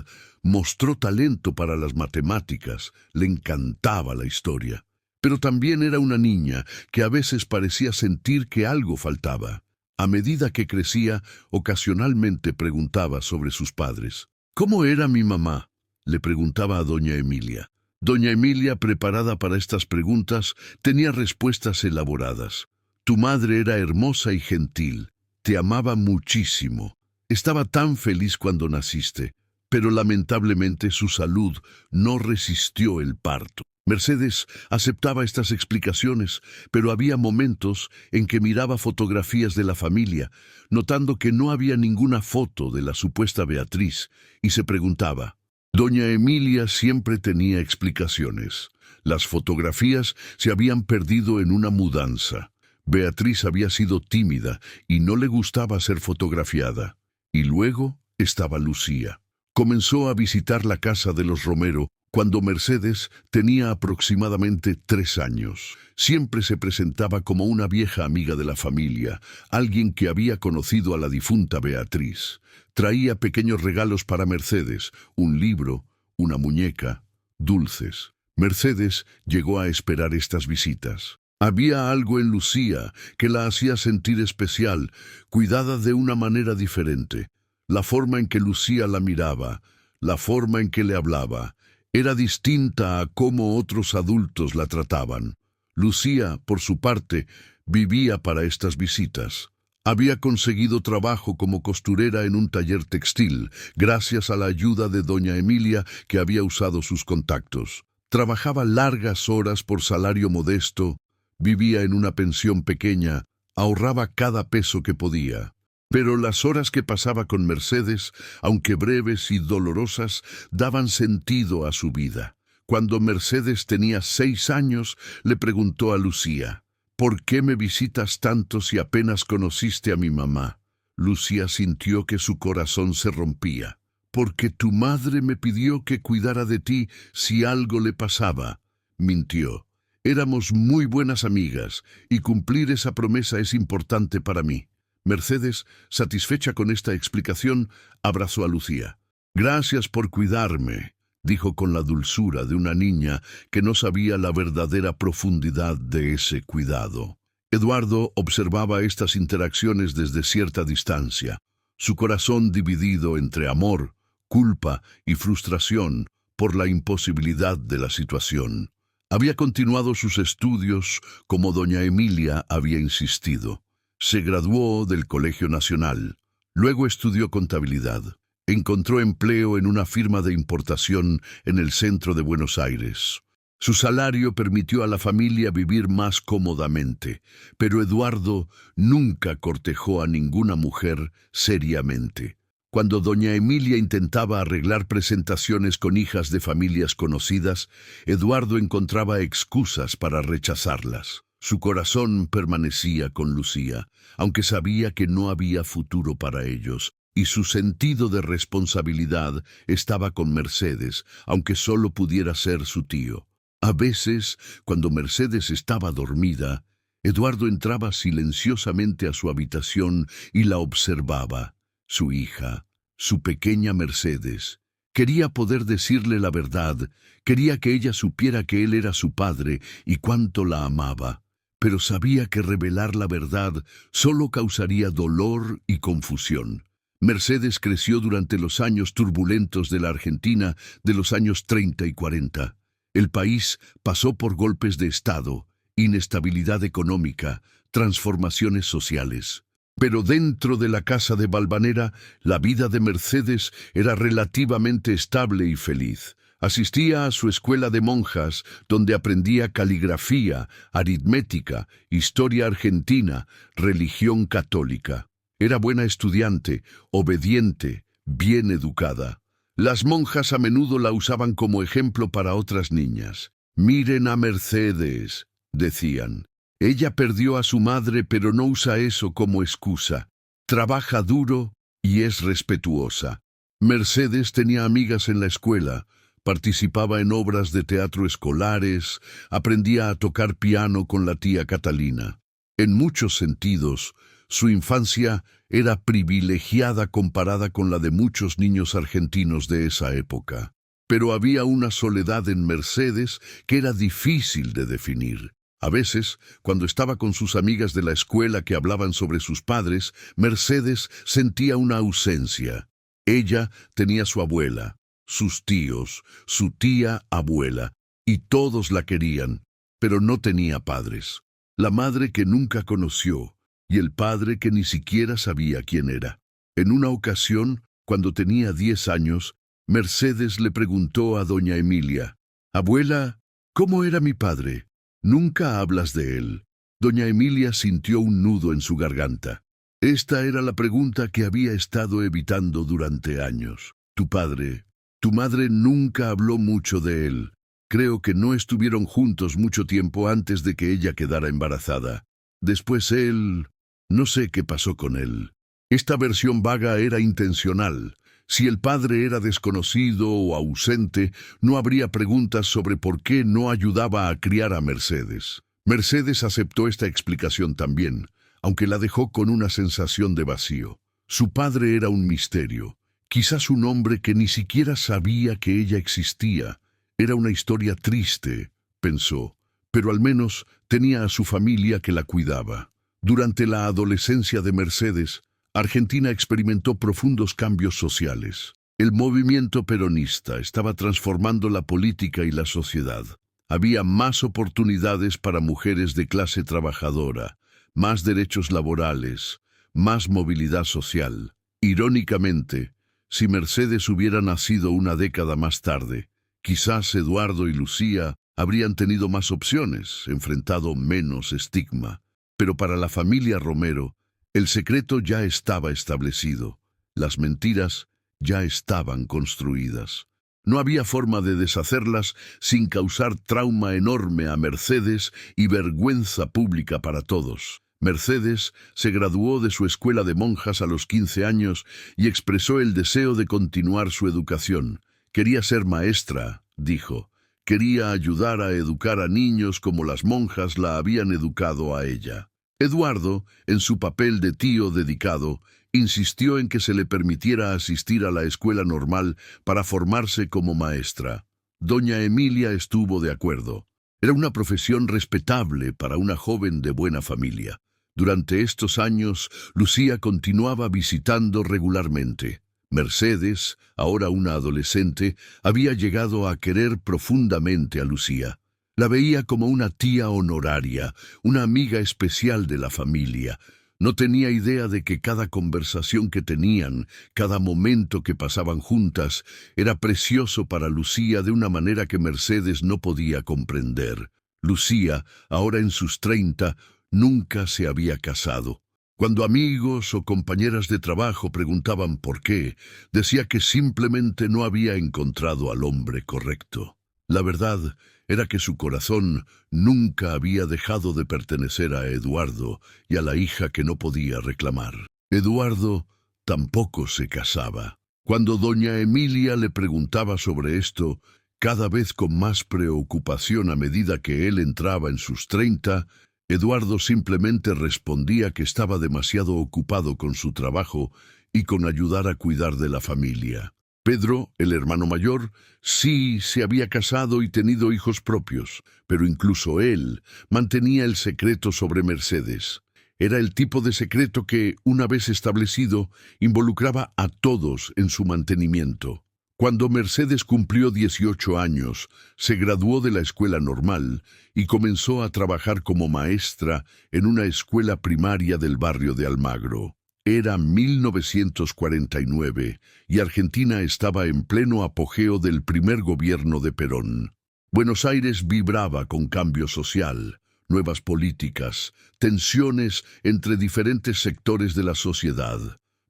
mostró talento para las matemáticas, le encantaba la historia. Pero también era una niña que a veces parecía sentir que algo faltaba. A medida que crecía, ocasionalmente preguntaba sobre sus padres. «¿Cómo era mi mamá?», le preguntaba a doña Emilia. Doña Emilia, preparada para estas preguntas, tenía respuestas elaboradas. «Tu madre era hermosa y gentil. Te amaba muchísimo. Estaba tan feliz cuando naciste, pero lamentablemente su salud no resistió el parto». Mercedes aceptaba estas explicaciones, pero había momentos en que miraba fotografías de la familia, notando que no había ninguna foto de la supuesta Beatriz, y se preguntaba. Doña Emilia siempre tenía explicaciones. Las fotografías se habían perdido en una mudanza. Beatriz había sido tímida y no le gustaba ser fotografiada. Y luego estaba Lucía. Comenzó a visitar la casa de los Romero cuando Mercedes tenía aproximadamente 3 años. Siempre se presentaba como una vieja amiga de la familia, alguien que había conocido a la difunta Beatriz. Traía pequeños regalos para Mercedes, un libro, una muñeca, dulces. Mercedes llegó a esperar estas visitas. Había algo en Lucía que la hacía sentir especial, cuidada de una manera diferente. La forma en que Lucía la miraba, la forma en que le hablaba, era distinta a cómo otros adultos la trataban. Lucía, por su parte, vivía para estas visitas. Había conseguido trabajo como costurera en un taller textil, gracias a la ayuda de doña Emilia, que había usado sus contactos. Trabajaba largas horas por salario modesto, vivía en una pensión pequeña, ahorraba cada peso que podía. Pero las horas que pasaba con Mercedes, aunque breves y dolorosas, daban sentido a su vida. Cuando Mercedes tenía 6 años, le preguntó a Lucía, «¿Por qué me visitas tanto si apenas conociste a mi mamá?». Lucía sintió que su corazón se rompía. Porque tu madre me pidió que cuidara de ti si algo le pasaba. Mintió. Éramos muy buenas amigas, y cumplir esa promesa es importante para mí. Mercedes, satisfecha con esta explicación, abrazó a Lucía. Gracias por cuidarme, dijo con la dulzura de una niña que no sabía la verdadera profundidad de ese cuidado. Eduardo observaba estas interacciones desde cierta distancia, su corazón dividido entre amor, culpa y frustración por la imposibilidad de la situación. Había continuado sus estudios como doña Emilia había insistido. Se graduó del Colegio Nacional. Luego estudió contabilidad. Encontró empleo en una firma de importación en el centro de Buenos Aires. Su salario permitió a la familia vivir más cómodamente, pero Eduardo nunca cortejó a ninguna mujer seriamente. Cuando doña Emilia intentaba arreglar presentaciones con hijas de familias conocidas, Eduardo encontraba excusas para rechazarlas. Su corazón permanecía con Lucía, aunque sabía que no había futuro para ellos, y su sentido de responsabilidad estaba con Mercedes, aunque solo pudiera ser su tío. A veces, cuando Mercedes estaba dormida, Eduardo entraba silenciosamente a su habitación y la observaba. Su hija, su pequeña Mercedes. Quería poder decirle la verdad, quería que ella supiera que él era su padre y cuánto la amaba, pero sabía que revelar la verdad solo causaría dolor y confusión. Mercedes creció durante los años turbulentos de la Argentina de los años 30 y 40. El país pasó por golpes de Estado, inestabilidad económica, transformaciones sociales. Pero dentro de la casa de Valvanera, la vida de Mercedes era relativamente estable y feliz. Asistía a su escuela de monjas, donde aprendía caligrafía, aritmética, historia argentina, religión católica. Era buena estudiante, obediente, bien educada. Las monjas a menudo la usaban como ejemplo para otras niñas. «Miren a Mercedes», decían. «Ella perdió a su madre, pero no usa eso como excusa. Trabaja duro y es respetuosa». Mercedes tenía amigas en la escuela, participaba en obras de teatro escolares, aprendía a tocar piano con la tía Catalina. En muchos sentidos, su infancia era privilegiada comparada con la de muchos niños argentinos de esa época. Pero había una soledad en Mercedes que era difícil de definir. A veces, cuando estaba con sus amigas de la escuela que hablaban sobre sus padres, Mercedes sentía una ausencia. Ella tenía su abuela, sus tíos, su tía abuela, y todos la querían, pero no tenía padres. La madre que nunca conoció, y el padre que ni siquiera sabía quién era. En una ocasión, cuando tenía 10 años, Mercedes le preguntó a doña Emilia: «Abuela, ¿cómo era mi padre? Nunca hablas de él». Doña Emilia sintió un nudo en su garganta. Esta era la pregunta que había estado evitando durante años. «Tu madre nunca habló mucho de él. Creo que no estuvieron juntos mucho tiempo antes de que ella quedara embarazada. Después él... no sé qué pasó con él». Esta versión vaga era intencional. Si el padre era desconocido o ausente, no habría preguntas sobre por qué no ayudaba a criar a Mercedes. Mercedes aceptó esta explicación también, aunque la dejó con una sensación de vacío. Su padre era un misterio, quizás un hombre que ni siquiera sabía que ella existía. Era una historia triste, pensó, pero al menos tenía a su familia que la cuidaba. Durante la adolescencia de Mercedes, Argentina experimentó profundos cambios sociales. El movimiento peronista estaba transformando la política y la sociedad. Había más oportunidades para mujeres de clase trabajadora, más derechos laborales, más movilidad social. Irónicamente, si Mercedes hubiera nacido una década más tarde, quizás Eduardo y Lucía habrían tenido más opciones, enfrentado menos estigma. Pero para la familia Romero, el secreto ya estaba establecido. Las mentiras ya estaban construidas. No había forma de deshacerlas sin causar trauma enorme a Mercedes y vergüenza pública para todos. Mercedes se graduó de su escuela de monjas a los 15 años y expresó el deseo de continuar su educación. Quería ser maestra, dijo. Quería ayudar a educar a niños como las monjas la habían educado a ella. Eduardo, en su papel de tío dedicado, insistió en que se le permitiera asistir a la escuela normal para formarse como maestra. Doña Emilia estuvo de acuerdo. Era una profesión respetable para una joven de buena familia. Durante estos años, Lucía continuaba visitando regularmente. Mercedes, ahora una adolescente, había llegado a querer profundamente a Lucía. La veía como una tía honoraria, una amiga especial de la familia. No tenía idea de que cada conversación que tenían, cada momento que pasaban juntas, era precioso para Lucía de una manera que Mercedes no podía comprender. Lucía, ahora en sus 30, nunca se había casado. Cuando amigos o compañeras de trabajo preguntaban por qué, decía que simplemente no había encontrado al hombre correcto. La verdad era que su corazón nunca había dejado de pertenecer a Eduardo y a la hija que no podía reclamar. Eduardo tampoco se casaba. Cuando doña Emilia le preguntaba sobre esto, cada vez con más preocupación a medida que él entraba en sus 30, Eduardo simplemente respondía que estaba demasiado ocupado con su trabajo y con ayudar a cuidar de la familia. Pedro, el hermano mayor, sí se había casado y tenido hijos propios, pero incluso él mantenía el secreto sobre Mercedes. Era el tipo de secreto que, una vez establecido, involucraba a todos en su mantenimiento. Cuando Mercedes cumplió 18 años, se graduó de la escuela normal y comenzó a trabajar como maestra en una escuela primaria del barrio de Almagro. Era 1949 y Argentina estaba en pleno apogeo del primer gobierno de Perón. Buenos Aires vibraba con cambio social, nuevas políticas, tensiones entre diferentes sectores de la sociedad.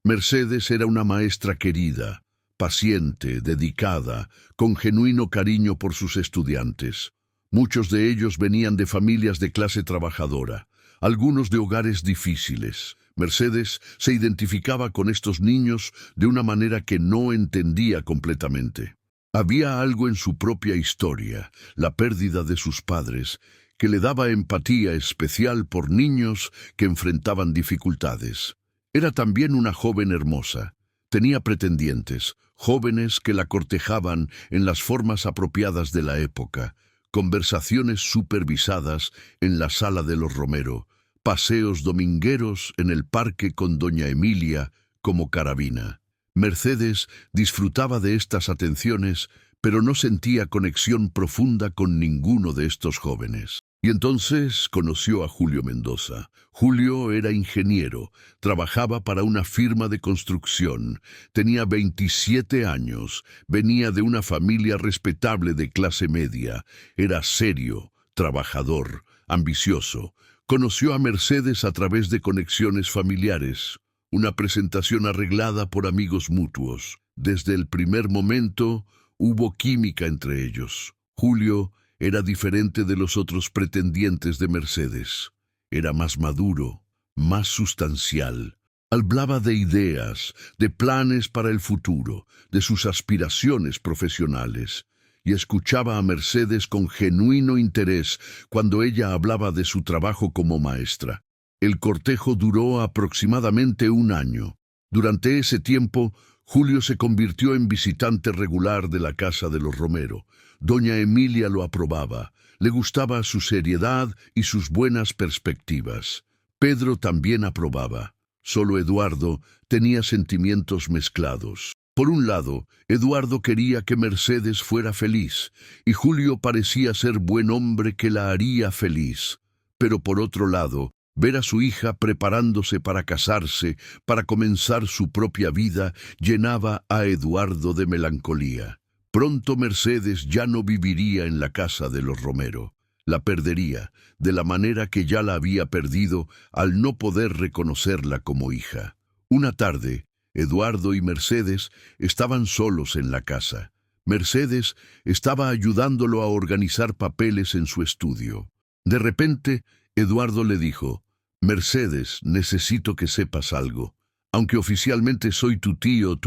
Mercedes era una maestra querida, paciente, dedicada, con genuino cariño por sus estudiantes. Muchos de ellos venían de familias de clase trabajadora, algunos de hogares difíciles. Mercedes se identificaba con estos niños de una manera que no entendía completamente. Había algo en su propia historia, la pérdida de sus padres, que le daba empatía especial por niños que enfrentaban dificultades. Era también una joven hermosa. Tenía pretendientes, jóvenes que la cortejaban en las formas apropiadas de la época, conversaciones supervisadas en la sala de los Romero, paseos domingueros en el parque con doña Emilia como carabina. Mercedes disfrutaba de estas atenciones, pero no sentía conexión profunda con ninguno de estos jóvenes. Y entonces conoció a Julio Mendoza. Julio era ingeniero, trabajaba para una firma de construcción, tenía 27 años, venía de una familia respetable de clase media, era serio, trabajador, ambicioso. Conoció a Mercedes a través de conexiones familiares, una presentación arreglada por amigos mutuos. Desde el primer momento hubo química entre ellos. Julio era diferente de los otros pretendientes de Mercedes. Era más maduro, más sustancial. Hablaba de ideas, de planes para el futuro, de sus aspiraciones profesionales, y escuchaba a Mercedes con genuino interés cuando ella hablaba de su trabajo como maestra. El cortejo duró aproximadamente 1 año. Durante ese tiempo, Julio se convirtió en visitante regular de la casa de los Romero. Doña Emilia lo aprobaba, le gustaba su seriedad y sus buenas perspectivas. Pedro también aprobaba. Solo Eduardo tenía sentimientos mezclados. Por un lado, Eduardo quería que Mercedes fuera feliz, y Julio parecía ser buen hombre que la haría feliz. Pero por otro lado, ver a su hija preparándose para casarse, para comenzar su propia vida, llenaba a Eduardo de melancolía. Pronto Mercedes ya no viviría en la casa de los Romero. La perdería, de la manera que ya la había perdido al no poder reconocerla como hija. Una tarde, Eduardo y Mercedes estaban solos en la casa. Mercedes estaba ayudándolo a organizar papeles en su estudio. De repente, Eduardo le dijo: Mercedes, necesito que sepas algo. Aunque oficialmente soy tu tío,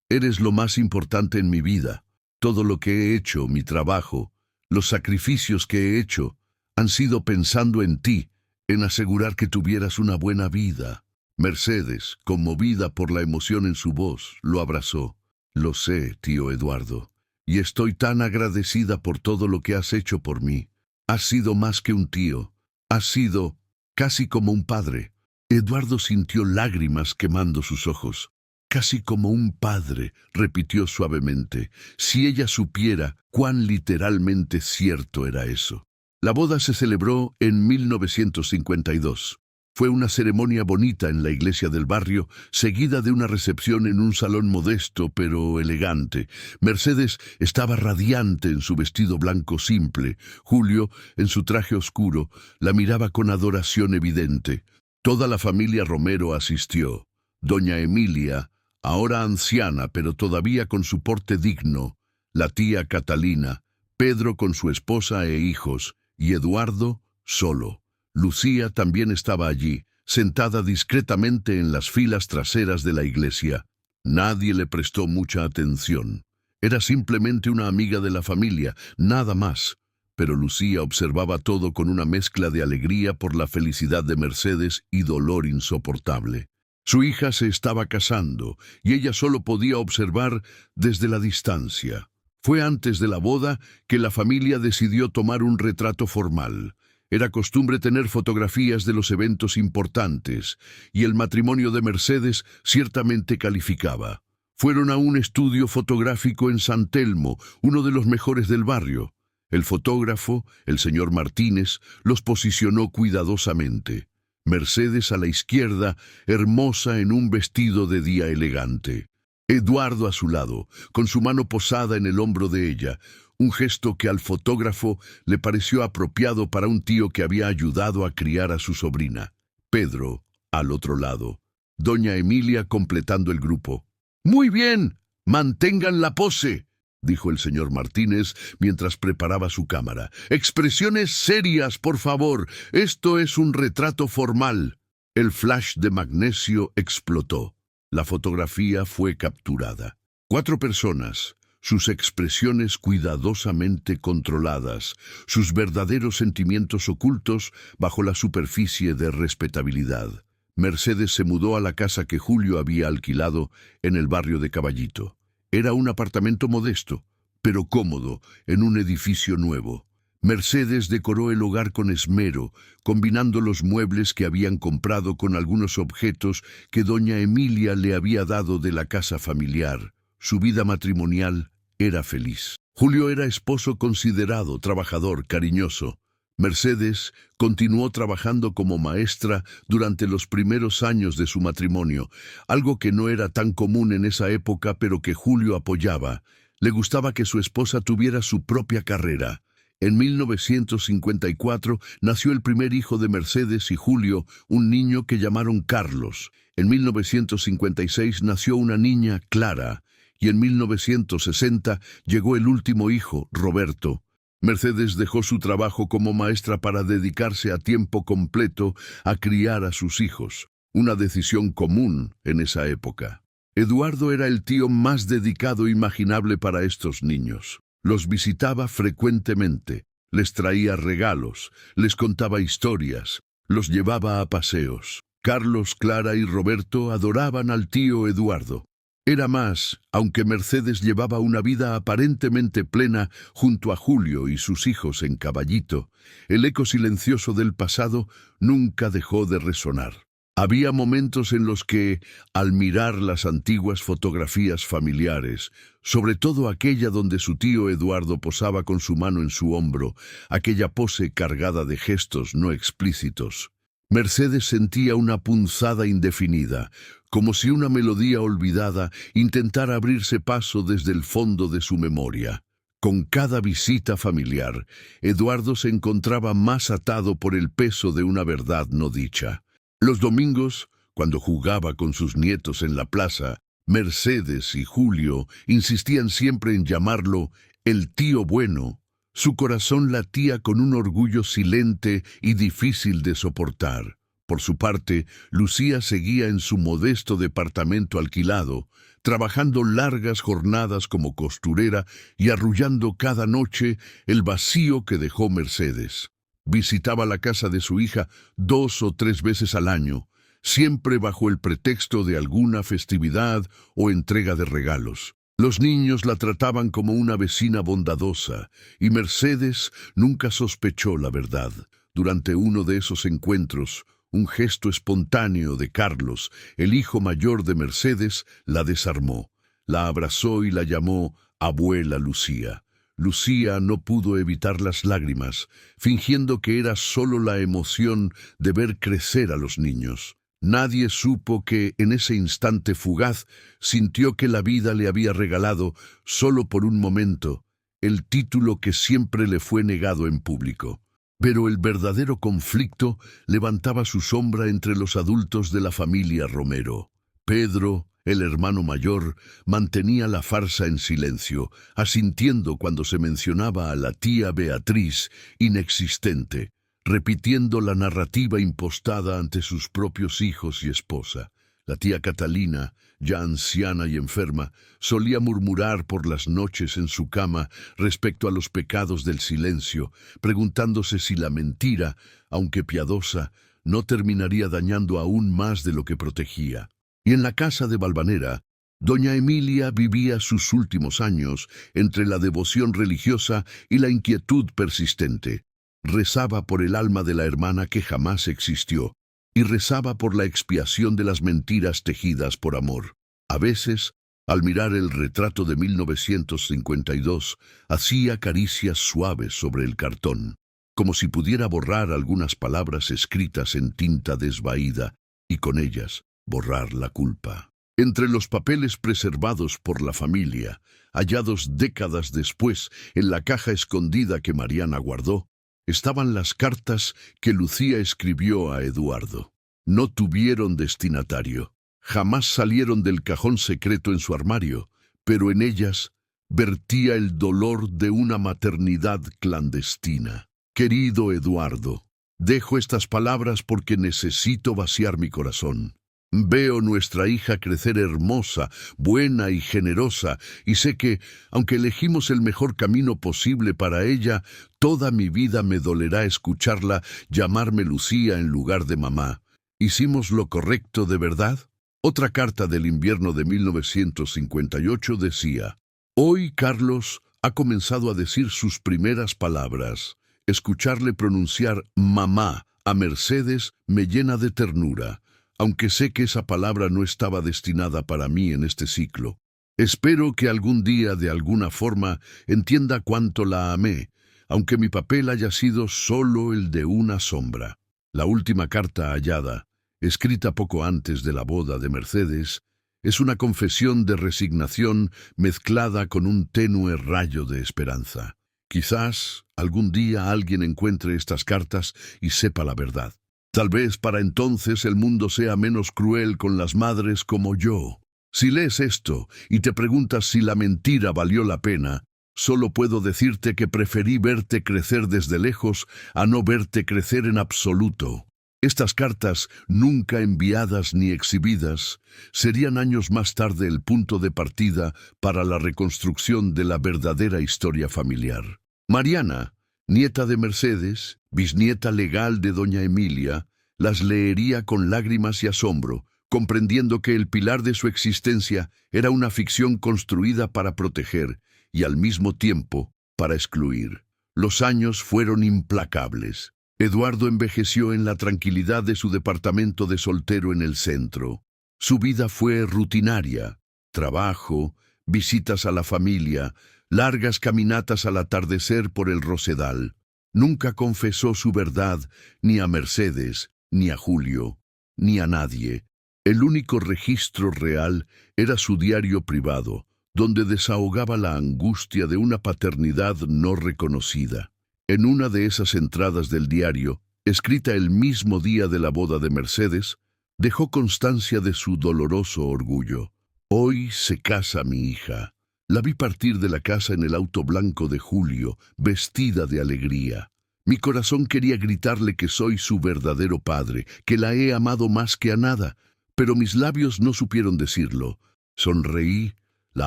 eres lo más importante en mi vida. Todo lo que he hecho, mi trabajo, los sacrificios que he hecho, han sido pensando en ti, en asegurar que tuvieras una buena vida. Mercedes, conmovida por la emoción en su voz, lo abrazó. Lo sé, tío Eduardo, y estoy tan agradecida por todo lo que has hecho por mí. Has sido más que un tío, has sido casi como un padre. Eduardo sintió lágrimas quemando sus ojos. Casi como un padre, repitió suavemente. Si ella supiera cuán literalmente cierto era eso. La boda se celebró en 1952. Fue una ceremonia bonita en la iglesia del barrio, seguida de una recepción en un salón modesto pero elegante. Mercedes estaba radiante en su vestido blanco simple. Julio, en su traje oscuro, la miraba con adoración evidente. Toda la familia Romero asistió. Doña Emilia, ahora anciana pero todavía con su porte digno, la tía Catalina, Pedro con su esposa e hijos, y Eduardo solo. Lucía también estaba allí, sentada discretamente en las filas traseras de la iglesia. Nadie le prestó mucha atención. Era simplemente una amiga de la familia, nada más. Pero Lucía observaba todo con una mezcla de alegría por la felicidad de Mercedes y dolor insoportable. Su hija se estaba casando, y ella solo podía observar desde la distancia. Fue antes de la boda que la familia decidió tomar un retrato formal. Era costumbre tener fotografías de los eventos importantes, y el matrimonio de Mercedes ciertamente calificaba. Fueron a un estudio fotográfico en San Telmo, uno de los mejores del barrio. El fotógrafo, el señor Martínez, los posicionó cuidadosamente. Mercedes a la izquierda, hermosa en un vestido de día elegante. Eduardo a su lado, con su mano posada en el hombro de ella, un gesto que al fotógrafo le pareció apropiado para un tío que había ayudado a criar a su sobrina. Pedro, al otro lado. Doña Emilia completando el grupo. «Muy bien, mantengan la pose», dijo el señor Martínez mientras preparaba su cámara. «Expresiones serias, por favor. Esto es un retrato formal». El flash de magnesio explotó. La fotografía fue capturada. 4 personas, sus expresiones cuidadosamente controladas, sus verdaderos sentimientos ocultos bajo la superficie de respetabilidad. Mercedes se mudó a la casa que Julio había alquilado en el barrio de Caballito. Era un apartamento modesto, pero cómodo, en un edificio nuevo. Mercedes decoró el hogar con esmero, combinando los muebles que habían comprado con algunos objetos que doña Emilia le había dado de la casa familiar. Su vida matrimonial era feliz. Julio era esposo considerado, trabajador, cariñoso. Mercedes continuó trabajando como maestra durante los primeros años de su matrimonio, algo que no era tan común en esa época pero que Julio apoyaba. Le gustaba que su esposa tuviera su propia carrera. En 1954 nació el primer hijo de Mercedes y Julio, un niño que llamaron Carlos. En 1956 nació una niña, Clara, y en 1960 llegó el último hijo, Roberto. Mercedes dejó su trabajo como maestra para dedicarse a tiempo completo a criar a sus hijos, una decisión común en esa época. Eduardo era el tío más dedicado imaginable para estos niños. Los visitaba frecuentemente, les traía regalos, les contaba historias, los llevaba a paseos. Carlos, Clara y Roberto adoraban al tío Eduardo. Era más, aunque Mercedes llevaba una vida aparentemente plena junto a Julio y sus hijos en Caballito, el eco silencioso del pasado nunca dejó de resonar. Había momentos en los que, al mirar las antiguas fotografías familiares, sobre todo aquella donde su tío Eduardo posaba con su mano en su hombro, aquella pose cargada de gestos no explícitos, Mercedes sentía una punzada indefinida, como si una melodía olvidada intentara abrirse paso desde el fondo de su memoria. Con cada visita familiar, Eduardo se encontraba más atado por el peso de una verdad no dicha. Los domingos, cuando jugaba con sus nietos en la plaza, Mercedes y Julio insistían siempre en llamarlo el tío bueno. Su corazón latía con un orgullo silente y difícil de soportar. Por su parte, Lucía seguía en su modesto departamento alquilado, trabajando largas jornadas como costurera y arrullando cada noche el vacío que dejó Mercedes. Visitaba la casa de su hija 2 o 3 veces al año, siempre bajo el pretexto de alguna festividad o entrega de regalos. Los niños la trataban como una vecina bondadosa, y Mercedes nunca sospechó la verdad. Durante uno de esos encuentros, un gesto espontáneo de Carlos, el hijo mayor de Mercedes, la desarmó. La abrazó y la llamó abuela Lucía. Lucía no pudo evitar las lágrimas, fingiendo que era solo la emoción de ver crecer a los niños. Nadie supo que, en ese instante fugaz, sintió que la vida le había regalado, solo por un momento, el título que siempre le fue negado en público. Pero el verdadero conflicto levantaba su sombra entre los adultos de la familia Romero. Pedro, el hermano mayor, mantenía la farsa en silencio, asintiendo cuando se mencionaba a la tía Beatriz, inexistente, repitiendo la narrativa impostada ante sus propios hijos y esposa. La tía Catalina, ya anciana y enferma, solía murmurar por las noches en su cama respecto a los pecados del silencio, preguntándose si la mentira, aunque piadosa, no terminaría dañando aún más de lo que protegía. Y en la casa de Valvanera, doña Emilia vivía sus últimos años entre la devoción religiosa y la inquietud persistente. Rezaba por el alma de la hermana que jamás existió, y rezaba por la expiación de las mentiras tejidas por amor. A veces, al mirar el retrato de 1952, hacía caricias suaves sobre el cartón, como si pudiera borrar algunas palabras escritas en tinta desvaída, y con ellas borrar la culpa. Entre los papeles preservados por la familia, hallados décadas después en la caja escondida que Mariana guardó, estaban las cartas que Lucía escribió a Eduardo. No tuvieron destinatario, jamás salieron del cajón secreto en su armario, pero en ellas vertía el dolor de una maternidad clandestina. Querido Eduardo, dejo estas palabras porque necesito vaciar mi corazón. Veo nuestra hija crecer hermosa, buena y generosa, y sé que, aunque elegimos el mejor camino posible para ella, toda mi vida me dolerá escucharla llamarme Lucía en lugar de mamá. ¿Hicimos lo correcto de verdad? Otra carta del invierno de 1958 decía: Hoy Carlos ha comenzado a decir sus primeras palabras. Escucharle pronunciar mamá a Mercedes me llena de ternura, aunque sé que esa palabra no estaba destinada para mí en este ciclo. Espero que algún día, de alguna forma, entienda cuánto la amé, aunque mi papel haya sido solo el de una sombra. La última carta hallada, escrita poco antes de la boda de Mercedes, es una confesión de resignación mezclada con un tenue rayo de esperanza. Quizás algún día alguien encuentre estas cartas y sepa la verdad. Tal vez para entonces el mundo sea menos cruel con las madres como yo. Si lees esto y te preguntas si la mentira valió la pena, solo puedo decirte que preferí verte crecer desde lejos a no verte crecer en absoluto. Estas cartas, nunca enviadas ni exhibidas, serían años más tarde el punto de partida para la reconstrucción de la verdadera historia familiar. Mariana, nieta de Mercedes, bisnieta legal de doña Emilia, las leería con lágrimas y asombro, comprendiendo que el pilar de su existencia era una ficción construida para proteger y al mismo tiempo para excluir. Los años fueron implacables. Eduardo envejeció en la tranquilidad de su departamento de soltero en el centro. Su vida fue rutinaria: trabajo, visitas a la familia, largas caminatas al atardecer por el Rosedal. Nunca confesó su verdad ni a Mercedes, ni a Julio, ni a nadie. El único registro real era su diario privado, donde desahogaba la angustia de una paternidad no reconocida. En una de esas entradas del diario, escrita el mismo día de la boda de Mercedes, dejó constancia de su doloroso orgullo. Hoy se casa mi hija. La vi partir de la casa en el auto blanco de Julio, vestida de alegría. Mi corazón quería gritarle que soy su verdadero padre, que la he amado más que a nada, pero mis labios no supieron decirlo. Sonreí, la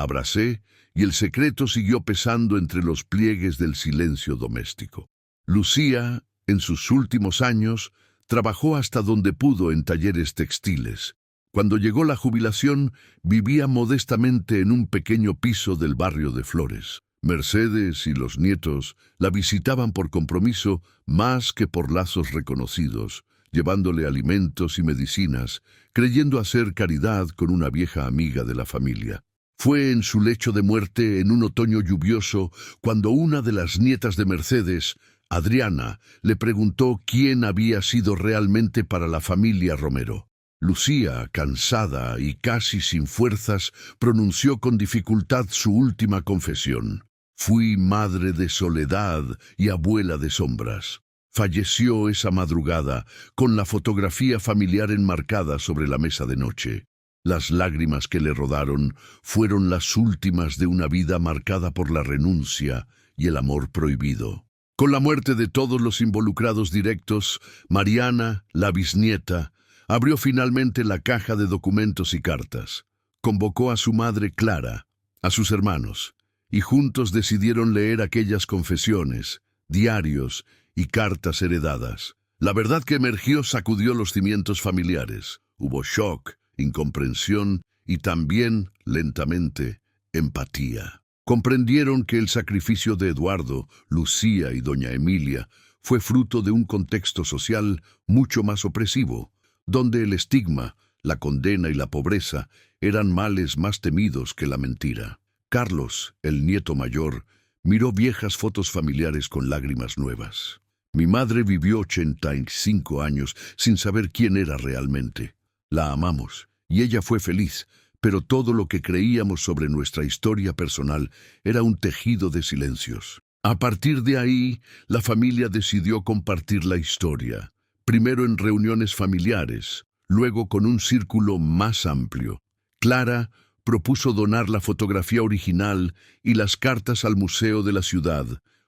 abracé, y el secreto siguió pesando entre los pliegues del silencio doméstico. Lucía, en sus últimos años, trabajó hasta donde pudo en talleres textiles. Cuando llegó la jubilación, vivía modestamente en un pequeño piso del barrio de Flores. Mercedes y los nietos la visitaban por compromiso más que por lazos reconocidos, llevándole alimentos y medicinas, creyendo hacer caridad con una vieja amiga de la familia. Fue en su lecho de muerte en un otoño lluvioso cuando una de las nietas de Mercedes, Adriana, le preguntó quién había sido realmente para la familia Romero. Lucía, cansada y casi sin fuerzas, pronunció con dificultad su última confesión. Fui madre de soledad y abuela de sombras. Falleció esa madrugada, con la fotografía familiar enmarcada sobre la mesa de noche. Las lágrimas que le rodaron fueron las últimas de una vida marcada por la renuncia y el amor prohibido. Con la muerte de todos los involucrados directos, Mariana, la bisnieta, abrió finalmente la caja de documentos y cartas. Convocó a su madre Clara, a sus hermanos, y juntos decidieron leer aquellas confesiones, diarios y cartas heredadas. La verdad que emergió sacudió los cimientos familiares. Hubo shock, incomprensión y también, lentamente, empatía. Comprendieron que el sacrificio de Eduardo, Lucía y doña Emilia fue fruto de un contexto social mucho más opresivo, donde el estigma, la condena y la pobreza eran males más temidos que la mentira. Carlos, el nieto mayor, miró viejas fotos familiares con lágrimas nuevas. Mi madre vivió 85 años sin saber quién era realmente. La amamos, y ella fue feliz, pero todo lo que creíamos sobre nuestra historia personal era un tejido de silencios. A partir de ahí, la familia decidió compartir la historia, primero en reuniones familiares, luego con un círculo más amplio. Clara propuso donar la fotografía original y las cartas al museo de la ciudad,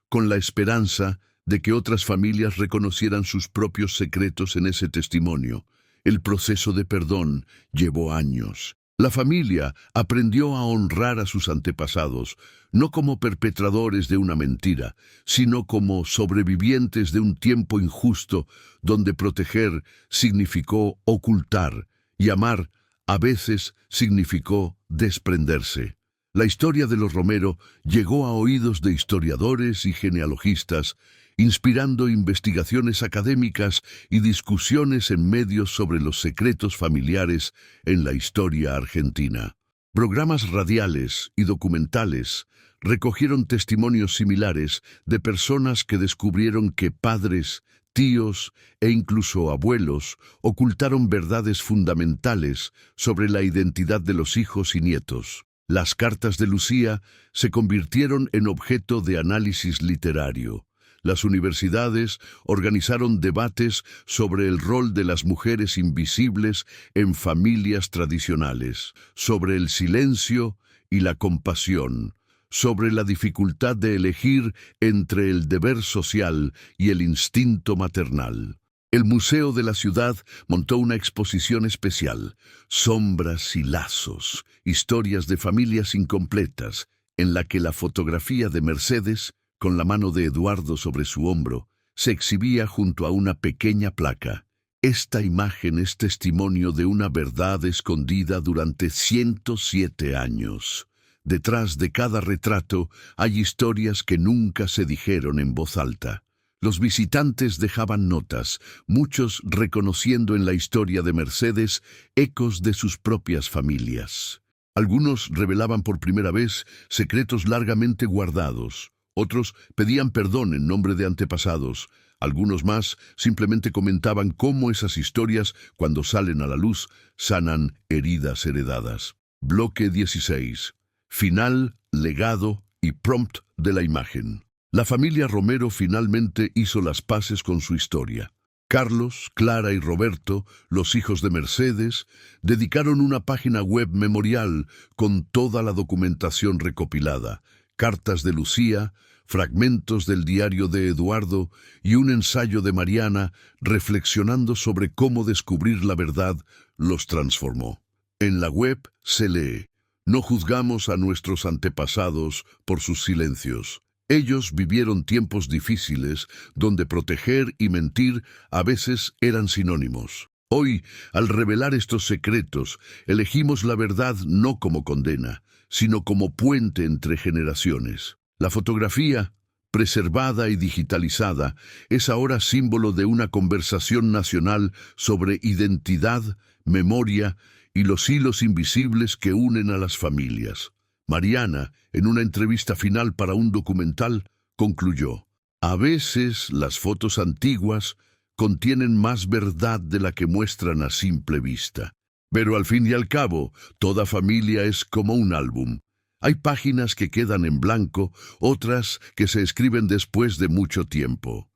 con la esperanza de que otras familias reconocieran sus propios secretos en ese testimonio. El proceso de perdón llevó años. La familia aprendió a honrar a sus antepasados, no como perpetradores de una mentira, sino como sobrevivientes de un tiempo injusto donde proteger significó ocultar y amar a veces significó desprenderse. La historia de los Romero llegó a oídos de historiadores y genealogistas, inspirando investigaciones académicas y discusiones en medios sobre los secretos familiares en la historia argentina. Programas radiales y documentales recogieron testimonios similares de personas que descubrieron que padres, tíos e incluso abuelos ocultaron verdades fundamentales sobre la identidad de los hijos y nietos. Las cartas de Lucía se convirtieron en objeto de análisis literario. Las universidades organizaron debates sobre el rol de las mujeres invisibles en familias tradicionales, sobre el silencio y la compasión, sobre la dificultad de elegir entre el deber social y el instinto maternal. El Museo de la Ciudad montó una exposición especial, Sombras y Lazos, historias de familias incompletas, en la que la fotografía de Mercedes, con la mano de Eduardo sobre su hombro, se exhibía junto a una pequeña placa. Esta imagen es testimonio de una verdad escondida durante 107 años. Detrás de cada retrato hay historias que nunca se dijeron en voz alta. Los visitantes dejaban notas, muchos reconociendo en la historia de Mercedes ecos de sus propias familias. Algunos revelaban por primera vez secretos largamente guardados. Otros pedían perdón en nombre de antepasados. Algunos más simplemente comentaban cómo esas historias, cuando salen a la luz, sanan heridas heredadas. Bloque 16. Final, legado y prompt de la imagen. La familia Romero finalmente hizo las paces con su historia. Carlos, Clara y Roberto, los hijos de Mercedes, dedicaron una página web memorial con toda la documentación recopilada, cartas de Lucía, fragmentos del diario de Eduardo y un ensayo de Mariana reflexionando sobre cómo descubrir la verdad los transformó. En la web se lee: no juzgamos a nuestros antepasados por sus silencios. Ellos vivieron tiempos difíciles donde proteger y mentir a veces eran sinónimos. Hoy, al revelar estos secretos, elegimos la verdad no como condena, sino como puente entre generaciones. La fotografía, preservada y digitalizada, es ahora símbolo de una conversación nacional sobre identidad, memoria y los hilos invisibles que unen a las familias. Mariana, en una entrevista final para un documental, concluyó: a veces las fotos antiguas contienen más verdad de la que muestran a simple vista. Pero al fin y al cabo, toda familia es como un álbum. Hay páginas que quedan en blanco, otras que se escriben después de mucho tiempo.